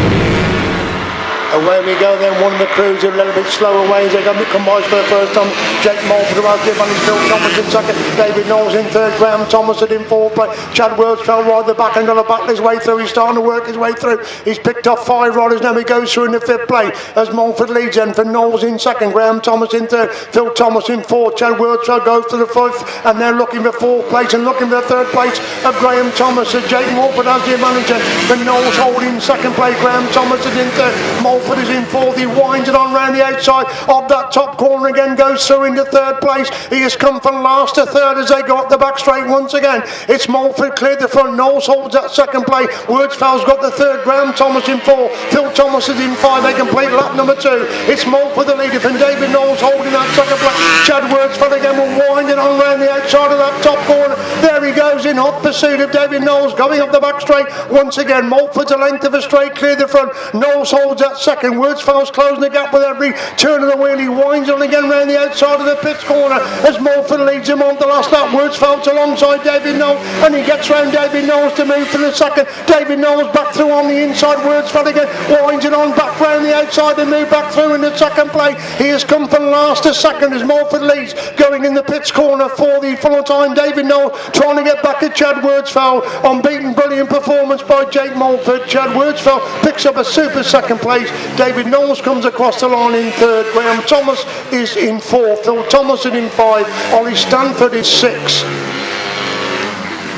Away we go then, one of the crews a little bit slower away as they come by for the first time. Jake Mulford about to give on his Phil Thomas in second. David Knowles in third. Graham Thomas in fourth place. Chad Wordsfeld right at the back and got to battle his way through. He's starting to work his way through. He's picked off 5 riders now. He goes through in the 5th place as Mulford leads then for Knowles in second. Graham Thomas in third. Phil Thomas in fourth. Chad Wordsfeld goes to the 5th and they're looking for 4th place and looking for the 3rd place of Graham Thomas as Jake Mulford has the manager. For Knowles holding second place. Graham Thomas is in third. Mulford is in 4th. He winds it on round the outside of that top corner again, goes through into 3rd place. He has come from last to 3rd as they go up the back straight once again. It's Mulford cleared the front. Knowles holds that 2nd place. Wordsfeld's got the 3rd. Graham Thomas in 4th. Phil Thomas is in 5. They complete lap number 2. It's Mulford the leader from David Knowles holding that 2nd place. Chad Wordsfeld again will wind it on round the outside of that top corner. There he goes in hot pursuit of David Knowles going up the back straight once again. Mulford's a length of a straight, cleared the front. Knowles holds that 2nd. Wordsfeld's closing the gap with every turn of the wheel. He winds on again round the outside of the pits corner as Mulford leads him on the last lap. Wordsfeld's alongside David Knowles and he gets round David Knowles to move for the 2nd. David Knowles back through on the inside. Wordsfeld again winds it on back round the outside and move back through in the 2nd place. He has come from last to 2nd as Mulford leads going in the pits corner for the full time. David Knowles trying to get back at Chad Wordsfeld. Unbeaten, brilliant performance by Jake Mulford. Chad Wordsfeld picks up a super 2nd place. David Knowles comes across the line in 3rd. Graham Thomas is in 4th. Phil Thomas is in 5. Ollie Stanford is 6.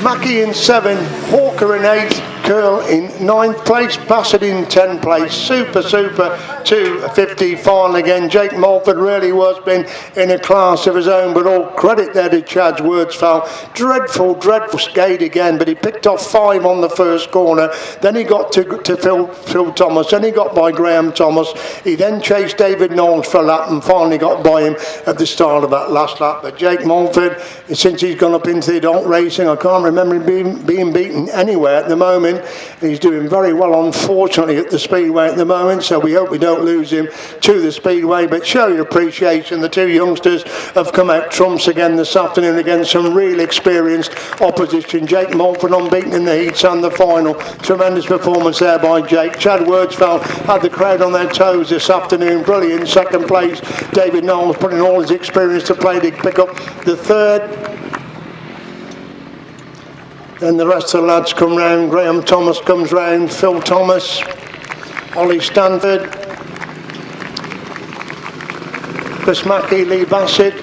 Mickie in 7. Hawker in 8. Curl in 9th place. Bassett in 10th place. Super 250 final again. Jake Mulford really was been in a class of his own, but all credit there to Chad Wordsfeld. Dreadful skate again, but he picked off 5 on the first corner. Then he got to Phil Thomas. Then he got by Graham Thomas. He then chased David Knowles for a lap and finally got by him at the start of that last lap. But Jake Mulford, since he's gone up into the adult racing, I can't remember him being beaten anywhere at the moment. him. He's doing very well, unfortunately, at the Speedway at the moment, so we hope we don't lose him to the Speedway. But show your appreciation. The two youngsters have come out trumps again this afternoon against some real experienced opposition. Jake Mulford unbeaten in the heats and the final. Tremendous performance there by Jake. Chad Wordsfeld had the crowd on their toes this afternoon. Brilliant. Second place, David Knowles putting all his experience to play to pick up the third. Then the rest of the lads come round. Graham Thomas comes round, Phil Thomas, Ollie Stanford, Chris Mickie, Lee Bassett,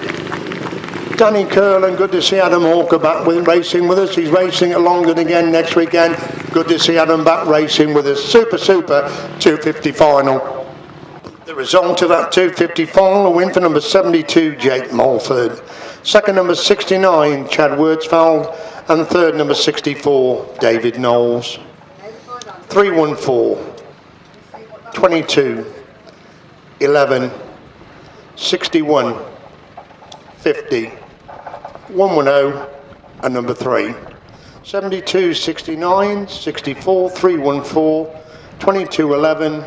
Danny Curlin. Good to see Adam Hawker back racing with us. He's racing at Longdon again next weekend. Good to see Adam back racing with us. Super 250 final. The result of that 250 final, a win for number 72, Jake Mulford. Second, number 69, Chad Wordsfeld. And third, number 64, David Knowles. 314, 22, 11, 61, 50, 110, and number 3. 72, 69, 64, 314, 22, 11,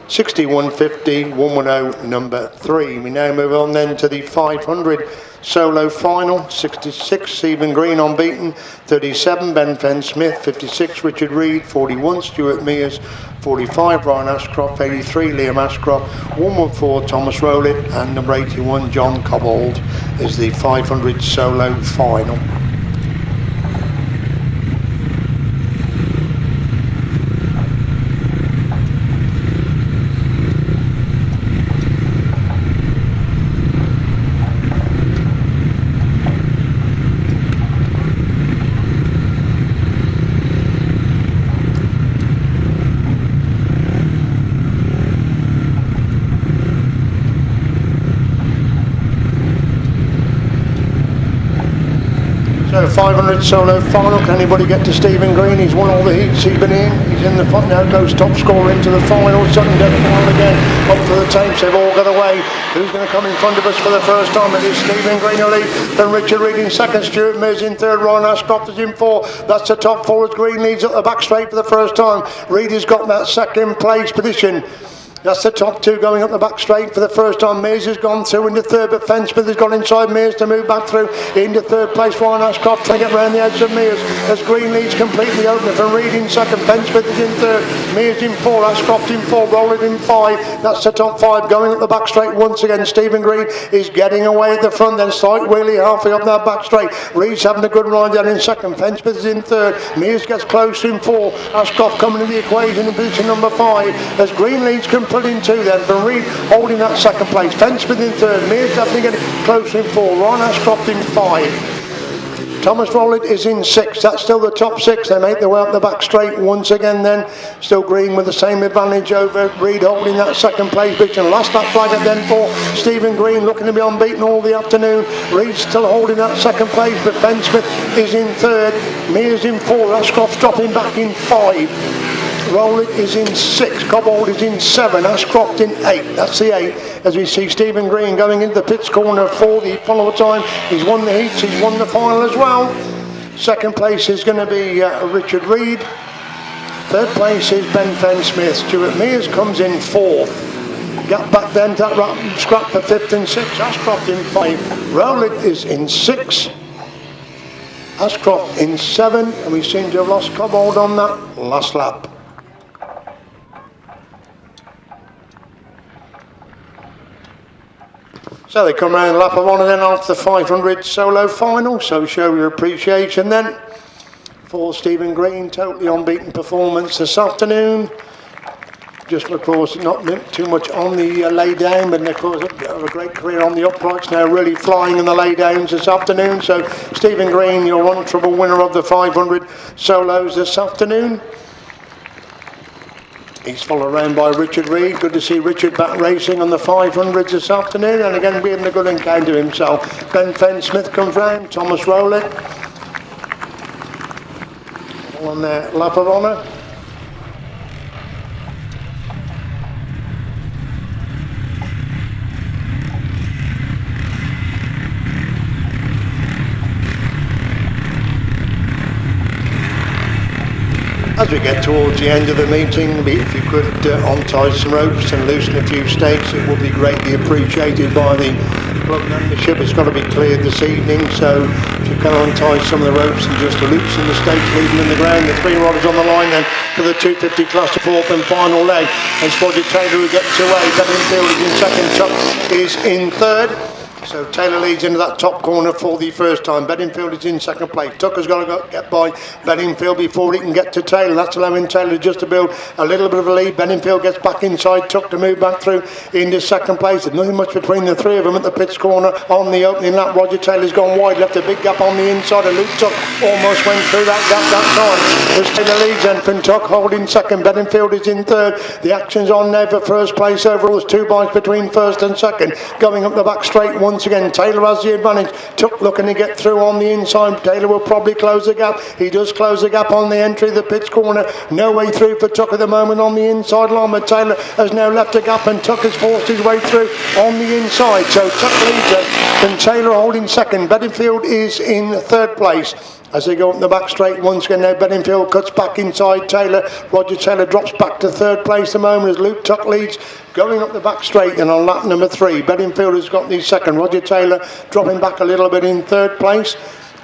61, 50, 110, number 3. We now move on then to the 500 solo final. 66, Stephen Green unbeaten. 37, Ben Fenn Smith. 56, Richard Reed. 41, Stuart Mears. 45, Ryan Ashcroft. 83, Liam Ashcroft. 114, Thomas Rowlett. And number 81, John Cobbold is the 500 solo final. So 500 solo final. Can anybody get to Stephen Green? He's won all the heats he's been in. He's in the final now, goes top scorer into the final. Sudden death final again. Up for the tapes. They've all got away. Who's going to come in front of us for the first time? It is Stephen Green in lead. Then Richard Reed in second. Stuart Mears in third. Ryan Ashcroft is in fourth. That's the top four as Green leads at the back straight for the first time. Reed has got that second place position. That's the top two going up the back straight for the first time. Mears has gone through into third, but Fensmith has gone inside Mears to move back through into third place. Ryan Ashcroft trying to get round the edge of Mears as Green leads completely open from Reed in second. Fensmith is in third. Mears in four. Ashcroft in four. Rowlett in five. That's the top five going up the back straight once again. Stephen Green is getting away at the front, then slight wheelie halfway up that back straight. Reed's having a good ride there in second. Fensmith is in third. Mears gets close in four. Ashcroft coming to the equation in position number 5 as Green leads can put in 2 then from Reed holding that second place. Fensmith in third. Mears definitely getting close in 4. Ryan Ashcroft in 5. Thomas Rowlett is in 6. That's still the top 6. They make their way up the back straight once again then. Still Green with the same advantage over Reed holding that second place position. Last lap flag then for Stephen Green looking to be unbeaten all the afternoon. Reed still holding that second place, but Fensmith is in third. Mears in 4. Ashcroft's dropping back in 5. Rowlett is in 6, Cobbold is in 7, Ashcroft in 8. That's the 8 as we see Stephen Green going into the pits corner for the follower time. He's won the heats, he's won the final as well. Second place is going to be Richard Reed. Third place is Ben Fenn Smith. Stuart Mears comes in 4th. Got back then to that scrap for 5th and 6th. Ashcroft in 5. Rowlett is in 6. Ashcroft in 7. And we seem to have lost Cobbold on that last lap. So they come round lap of honour then after the 500 solo final. So show your appreciation then for Stephen Green. Totally unbeaten performance this afternoon. Just of course not too much on the lay down, but of course a great career on the uprights now, really flying in the lay downs this afternoon. So Stephen Green, your one trouble winner of the 500 solos this afternoon. He's followed around by Richard Reed. Good to see Richard back racing on the 500s this afternoon, and again being a good encounter himself. Ben Fenn Smith comes round. Thomas Rowlett on their lap of honour. As we get towards the end of the meeting, if you could untie some ropes and loosen a few stakes, it would be greatly appreciated by the club membership. It's got to be cleared this evening, so if you can untie some of the ropes and just loosen the stakes, leave them in the ground. The three riders on the line then for the 250 class, the fourth and final leg. And Roger Taylor, who gets away. Bedingfield is in second, Chuck is in third. So Taylor leads into that top corner for the first time. Bedingfield is in second place. Tucker's got to get by Bedingfield before he can get to Taylor. That's allowing Taylor just to build a little bit of a lead. Bedingfield gets back inside Tuck to move back through into second place. There's nothing much between the three of them at the pits corner on the opening lap. Roger Taylor's gone wide, left a big gap on the inside, and Luke Tuck almost went through that gap that time. As Taylor leads, and from Tuck holding second. Bedingfield is in third. The action's on there for first place overall. There's 2 bikes between first and second. Going up the back straight once again. Taylor has the advantage. Tuck looking to get through on the inside. Taylor will probably close the gap. He does close the gap on the entry of the pits corner. No way through for Tuck at the moment on the inside line, but Taylor has now left a gap and Tuck has forced his way through on the inside. So Tuck leads it and Taylor holding second. Bedingfield is in third place. As they go up the back straight once again now, Bedingfield cuts back inside Taylor. Roger Taylor drops back to third place at the moment as Luke Tuck leads. Going up the back straight and on lap number 3, Bedingfield has got the second. Roger Taylor dropping back a little bit in third place.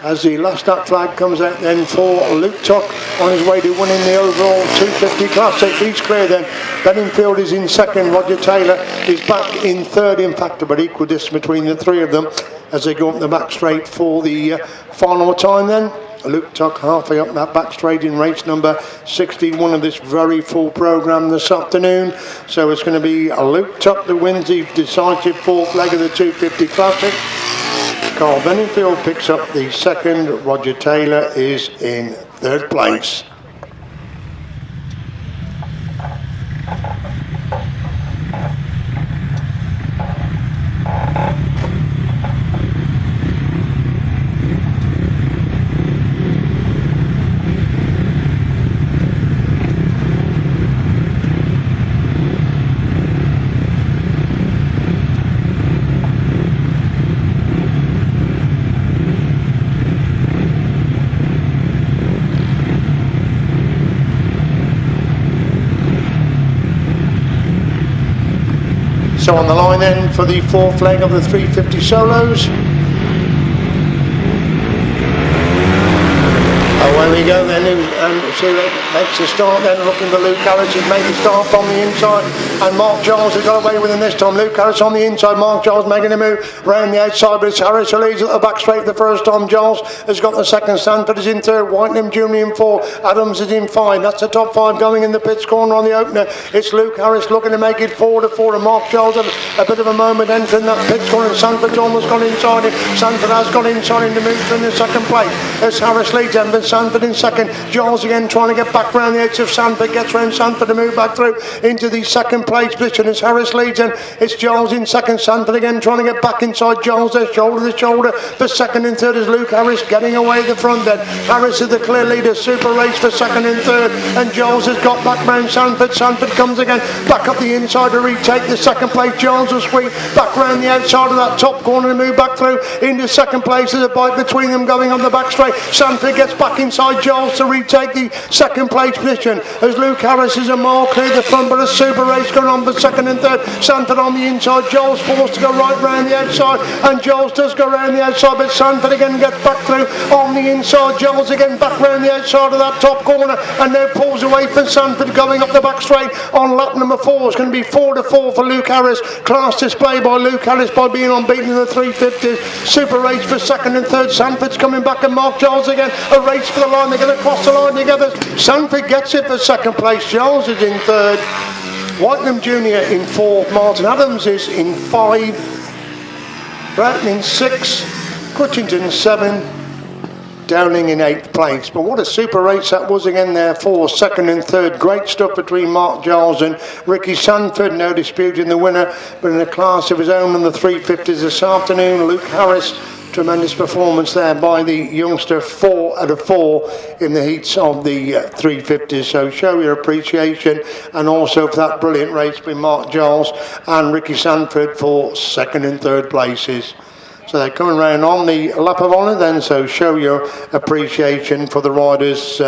As the last lap flag comes out then for Luke Tuck on his way to winning the overall 250 Classic. He's clear then. Bedingfield is in second. Roger Taylor is back in third. In fact, about equal distance between the three of them as they go up the back straight for the final time then. Luke Tuck halfway up that back straight in race number 61 of this very full programme this afternoon. So it's going to be Luke Tuck that wins the decisive fourth leg of the 250 Classic. Carl Bedingfield picks up the second. Roger Taylor is in third place. So on the line then for the fourth leg of the 350 solos. Away we go then, and see that makes the start then, looking for Luke Harris. He's made the start from the inside, and Mark Giles has got away with him this time. Luke Harris on the inside, Mark Giles making a move round the outside, but it's Harris who leads at the back straight the first time. Giles has got the second, Stanford is in third, Whitenham Jr. in 4, Adams is in 5. That's the top 5 going in the pits corner on the opener. It's Luke Harris looking to make it 4 to 4, and Mark Giles had a bit of a moment entering that pits corner, and Stanford's almost gone inside him. Stanford has got inside him to move in the second place. As Harris leads him, but Stanford in second. Giles again trying to get back round the edge of Stanford, gets round Stanford to move back through into the second place position as Harris leads, and it's Giles in second. Stanford again trying to get back inside Giles there, shoulder to shoulder for second and third as Luke Harris getting away the front then. Harris is the clear leader, super race for second and third, and Giles has got back round Stanford. Stanford comes again back up the inside to retake the second place. Giles will sweep back round the outside of that top corner to move back through into second place. There's a bite between them going on the back straight. Stanford gets back inside Giles to retake the second place position as Luke Harris is a mile clear the front, but a super race going on for second and third. Stanford on the inside, Giles forced to go right round the outside, and Giles does go round the outside, but Stanford again gets back through on the inside. Giles again back round the outside of that top corner, and now pulls away from Stanford going up the back straight on lap number 4. It's going to be 4 to 4 for Luke Harris. Class display by Luke Harris by being unbeaten in the 350s. Super race for second and third. Stanford's coming back, and Mark Giles again. A race for the line. They're going to cross the line together. Stanford gets it for second place. Giles is in third. Whitenham Jr. in 4. Martin Adams is in 5. Bratton in 6. Crutchington 7. Downing in 8th place. But what a super race that was again there for second and third. Great stuff between Mark Giles and Ricky Sanford. No disputing the winner, but in a class of his own on the 350s this afternoon. Luke Harris, tremendous performance there by the youngster, 4 out of 4 in the heats of the 350s. So show your appreciation, and also for that brilliant race by Mark Giles and Ricky Sanford for second and third places. So they're coming round on the lap of honour then, so show your appreciation for the riders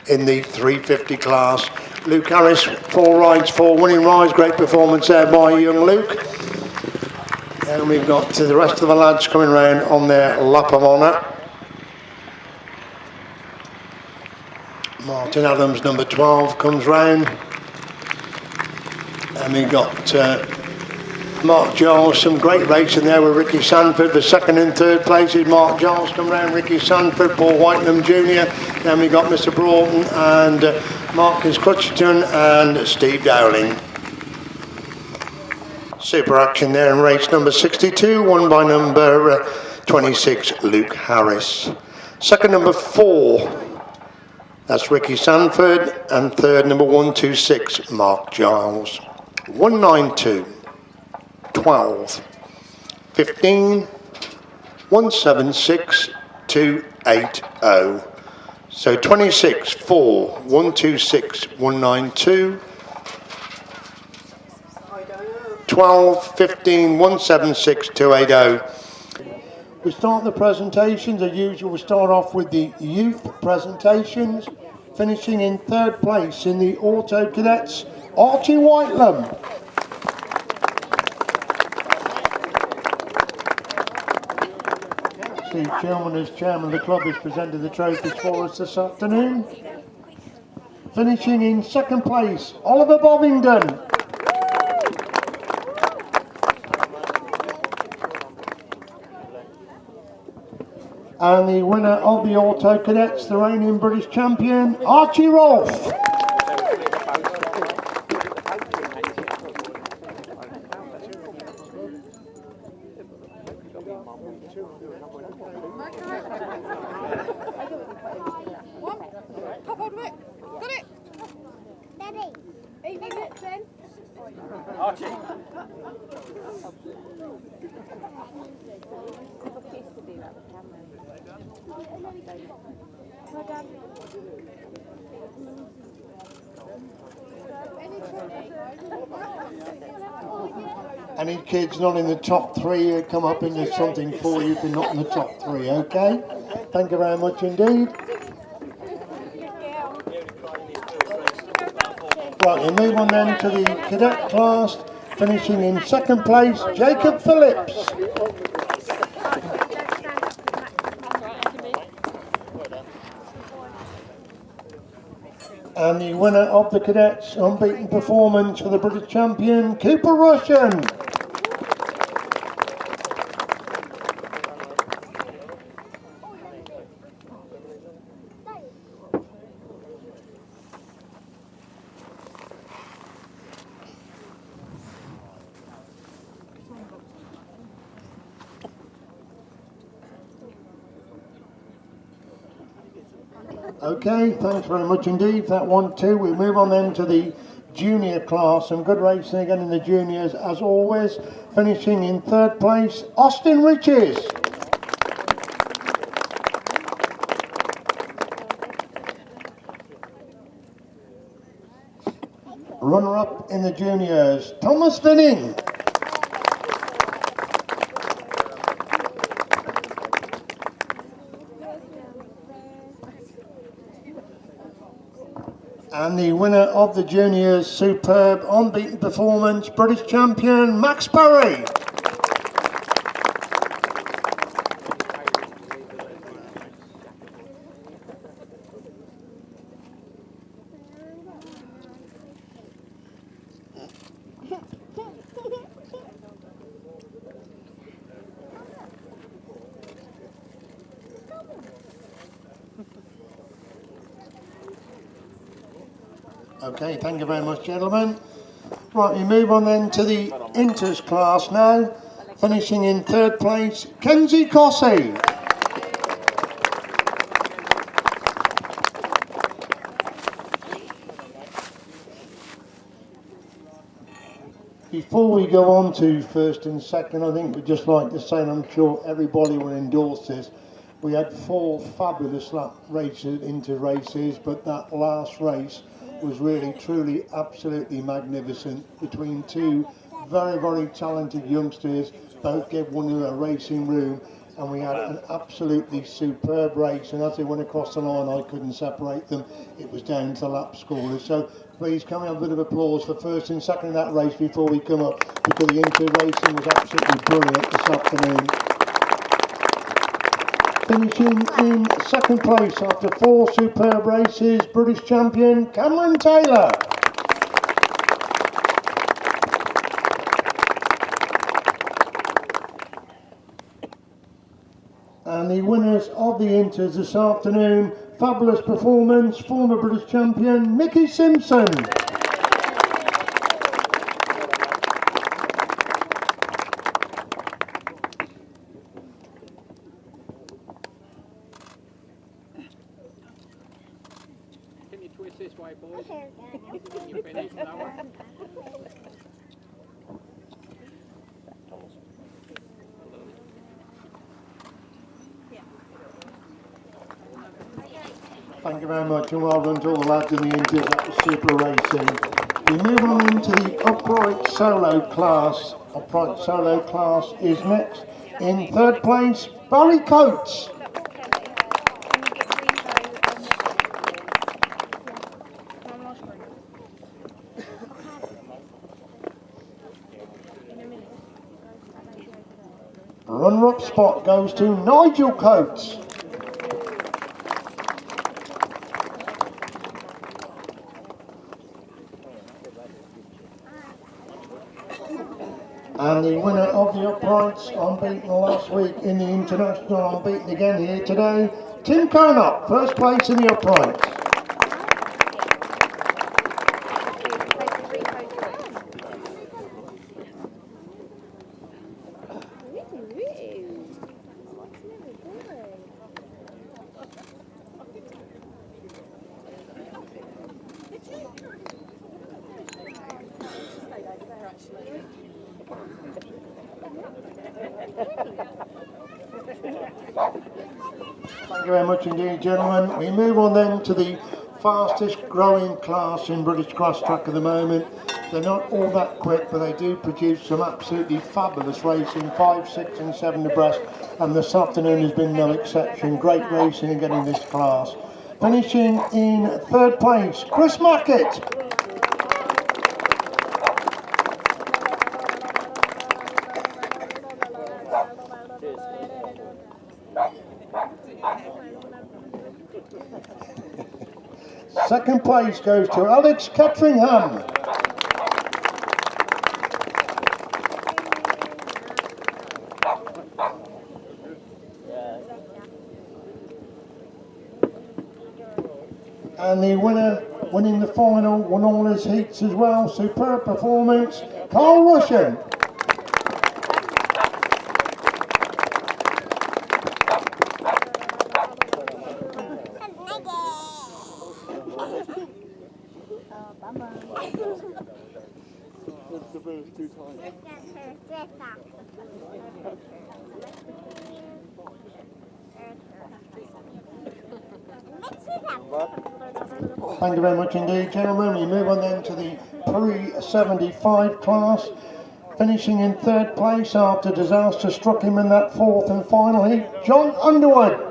in the 350 class. Luke Harris, 4 rides, 4 winning rides. Great performance there by young Luke. And we've got the rest of the lads coming round on their lap of honour. Martin Adams, number 12, comes round. And we've got Mark Giles, some great racing there with Ricky Sanford. The second and third places, Mark Giles come round, Ricky Sanford, Paul Whitenham Jr. Then we've got Mr. Broughton and Marcus Crutchton and Steve Dowling. Super action there in race number 62, won by number 26, Luke Harris. Second, number 4, that's Ricky Sanford, and third, number 126, Mark Giles. 192, 12, 15, 176, 280. So 26, 4, 126, 192. 12, 15, 176, 280. We start the presentations as usual. We start off with the youth presentations, finishing in third place in the Auto Cadets, Archie Rolph. Steve Chilman, as chairman of the club, has presented the trophies for us this afternoon. Finishing in second place, Oliver Bovington. And the winner of the Auto Cadets, the reigning British champion, Archie Rolph. Any kids not in the top 3 come up and there's something for you if you're not in the top 3, okay? Thank you very much indeed. Right, we move on then to the cadet class, finishing in second place, Jacob Phillips. And the winner of the cadets, unbeaten performance for the British champion, Cooper Rushen. Okay, thanks very much indeed for that 1-2. We move on then to the junior class. Some good racing again in the juniors as always. Finishing in third place, Austin Riches. Runner-up in the juniors, Thomas Vinning. And the winner of the juniors, superb unbeaten performance, British champion, Max Berry. Okay, thank you very much, gentlemen. Right, we move on then to the Inters class now. Finishing in third place, Kenzie Cossey. Before we go on to first and second, I think we'd just like to say, and I'm sure everybody will endorse this, we had 4 fabulous lap races into races, but that last race was really, truly, absolutely magnificent between 2 very, very talented youngsters. Both gave one another a racing room, and we had an absolutely superb race, and as they went across the line I couldn't separate them. It was down to the lap scorers. So please can we have a bit of applause for first and second in that race before we come up, because the inter-racing was absolutely brilliant this afternoon. Finishing in second place after 4 superb races, British champion Cameron Taylor. And the winners of the Inters this afternoon, fabulous performance, former British champion Mickie Simpson. Can you twist this way, boys? You finish lower. Thank you very much, and well done to all the lads in the Inters. That was super racing. We move on into the upright solo class. Upright solo class is next. In third place, Barry Coates. Runner-up spot goes to Nigel Coates. And the winner of the uprights, unbeaten last week in the international, unbeaten again here today, Tim Conop, first place in the uprights. Thank you very much indeed, gentlemen. We move on then to the fastest growing class in British grass track at the moment. They're not all that quick, but they do produce some absolutely fabulous racing, 5, 6 and 7 abreast, and this afternoon has been no exception. Great racing and getting this class. Finishing in third place, Chris Mackett. Second place goes to Alex Ketteringham. And the winner, winning the final, won all his heats as well. Superb performance, Cooper Rushen. Thank you very much indeed, gentlemen. We move on then to the pre-75 class. Finishing in third place after disaster struck him in that fourth and final heat, John Underwood.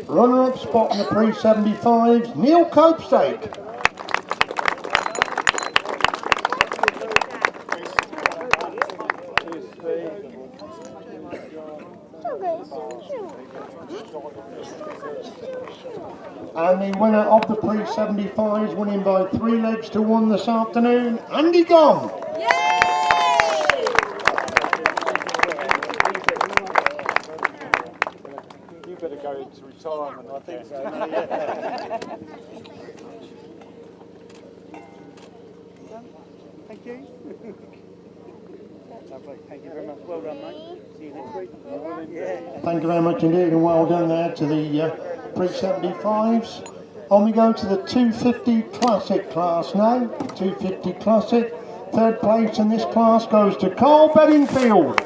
Runner-up spot in the pre-75s, Neil Copestake. And the winner of the pre-75s, winning by 3 legs to 1 this afternoon, Andy Gong. You better go into retirement, I think so. Thank you. Lovely. Thank you very much. Well done, mate. See you next week. Yeah. Thank you very much indeed, and well done there to the pre-75s. On we go to the 250 Classic class now. 250 Classic. Third place in this class goes to Carl Bedingfield.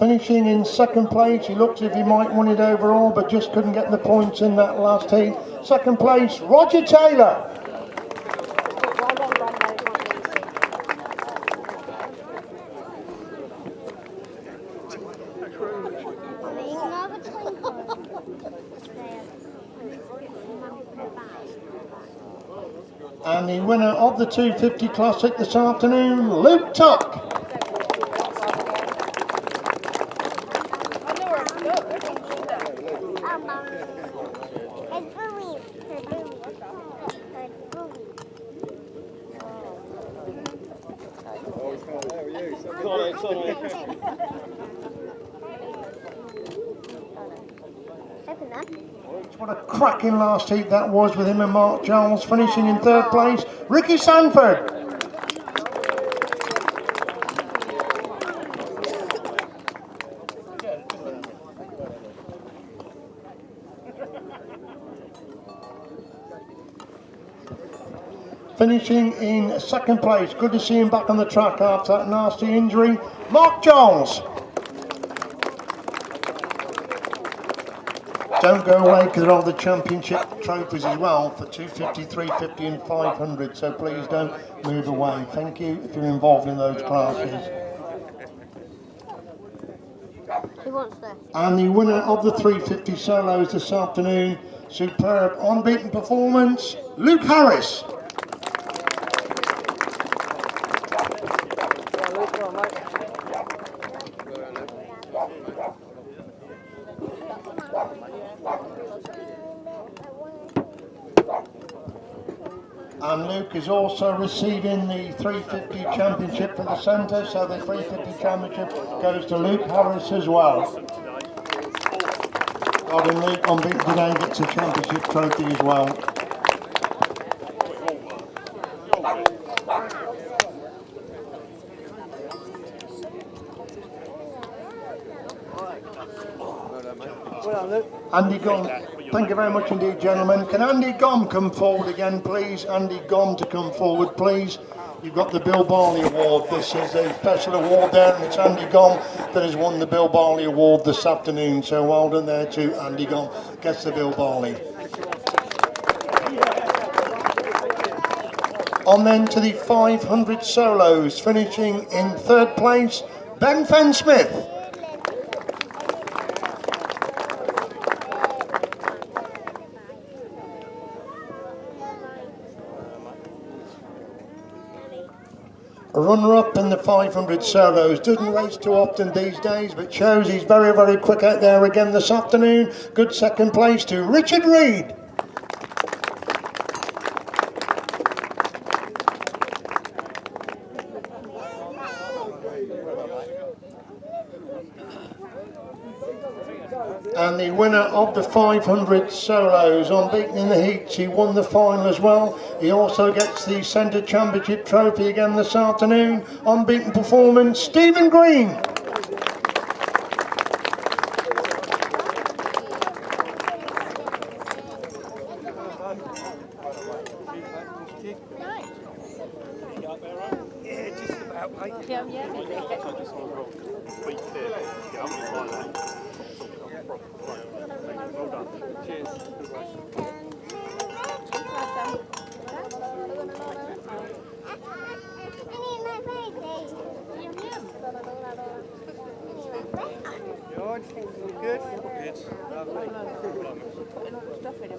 Finishing in second place, he looked as if he might win it overall, but just couldn't get the points in that last heat. Second place, Roger Taylor. And the winner of the 250 Classic this afternoon, Luke Tuck. What a cracking last heat that was with him and Mark Giles. Finishing in third place, Ricky Sanford. Finishing in second place, good to see him back on the track after that nasty injury, Mark Giles. Don't go away because there are the championship trophies as well for 250, 350 and 500, so please don't move away. Thank you if you're involved in those classes. Who wants this? And the winner of the 350 solos this afternoon, superb unbeaten performance, Luke Harris. And Luke is also receiving the 350 championship for the centre, so the 350 championship goes to Luke Harris as well. God, and Luke unbeaten today gets a championship trophy as well. Andy Gom, thank you very much indeed, gentlemen. Can Andy Gom come forward again, please? Andy Gom to come forward, please. You've got the Bill Barley Award. This is a special award there, and it's Andy Gom that has won the Bill Barley Award this afternoon. So well done there to Andy Gom. Gets the Bill Barley. On then to the 500 solos, finishing in third place, Ben Fenn-Smith. A runner-up in the 500 solos, doesn't race too often these days, but shows he's very, very quick out there again this afternoon. Good second place to Richard Reed. And the winner of the 500 solos, unbeaten in the heats, he won the final as well. He also gets the Centre Championship trophy again this afternoon. Unbeaten performance, Stephen Green.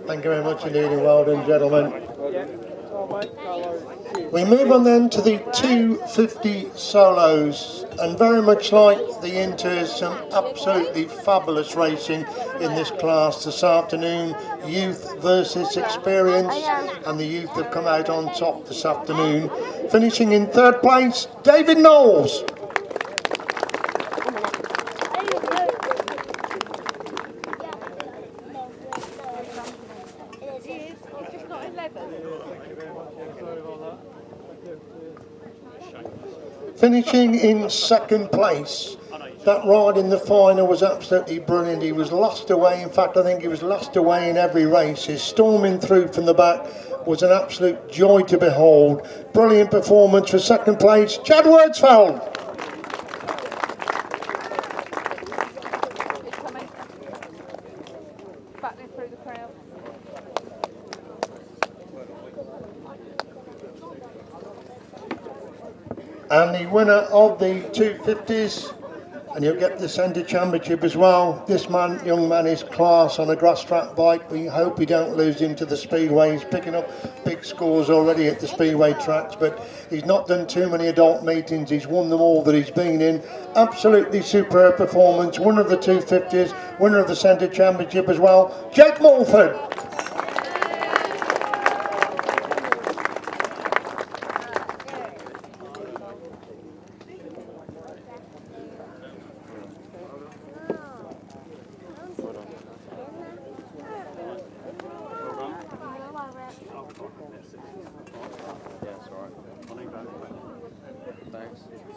Thank you very much indeed, and well done, gentlemen. We move on then to the 250 solos, and very much like the Inters, some absolutely fabulous racing in this class this afternoon. Youth versus experience, and the youth have come out on top this afternoon. Finishing in third place, David Knowles. Finishing in second place. That ride in the final was absolutely brilliant. He was lost away. In fact, I think he was lost away in every race. His storming through from the back was an absolute joy to behold. Brilliant performance for second place, Chad Wordsfeld. And the winner of the 250s, and you'll get the centre championship as well. This young man is class on a Grasstrack bike. We hope we don't lose him to the speedway. He's picking up big scores already at the speedway tracks, but he's not done too many adult meetings. He's won them all that he's been in. Absolutely superb performance. Winner of the 250s, winner of the centre championship as well, Jake Mulford.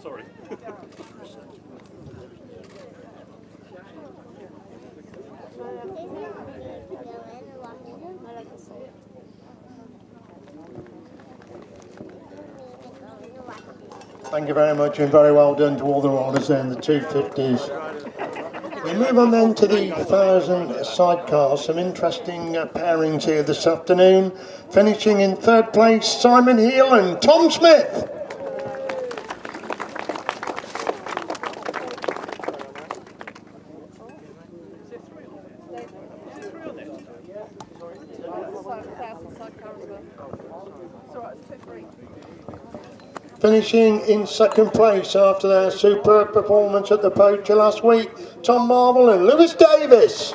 Sorry. Thank you very much, and very well done to all the riders there in the 250s. We move on then to the 1,000 sidecars. Some interesting pairings here this afternoon. Finishing in third place, Simon Heel and Tom Smith. Finishing in second place after their superb performance at the Poacher last week, Tom Marvel and Lewis Davis.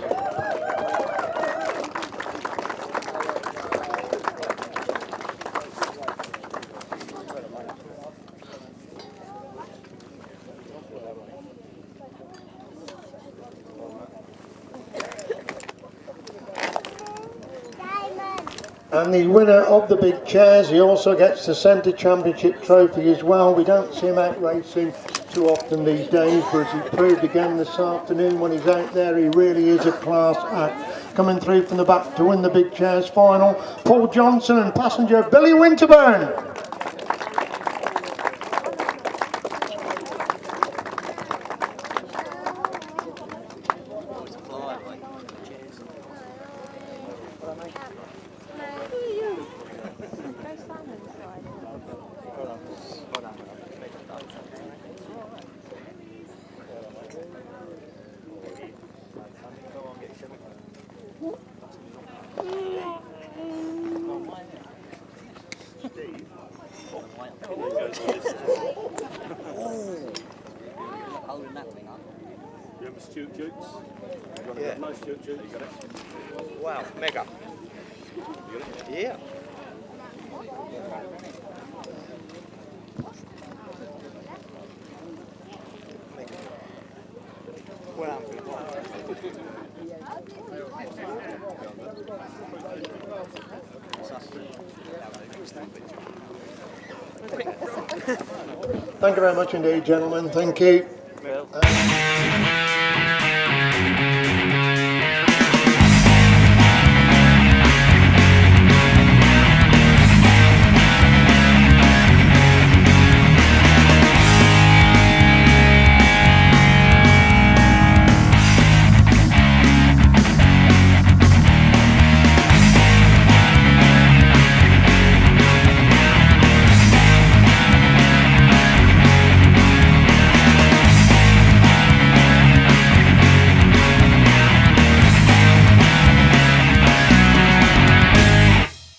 And the winner of the big chairs, he also gets the centre championship trophy as well. We don't see him out racing too often these days, but as he proved again this afternoon when he's out there, he really is a class act. Coming through from the back to win the big chairs final, Paul Johnson and passenger Billy Winterburn. Stuart Jukes? Yeah. No Stuart Jukes. You got it? Wow, mega. You got it? Yeah. Mega. Well, Thank you very much indeed, gentlemen. Thank you.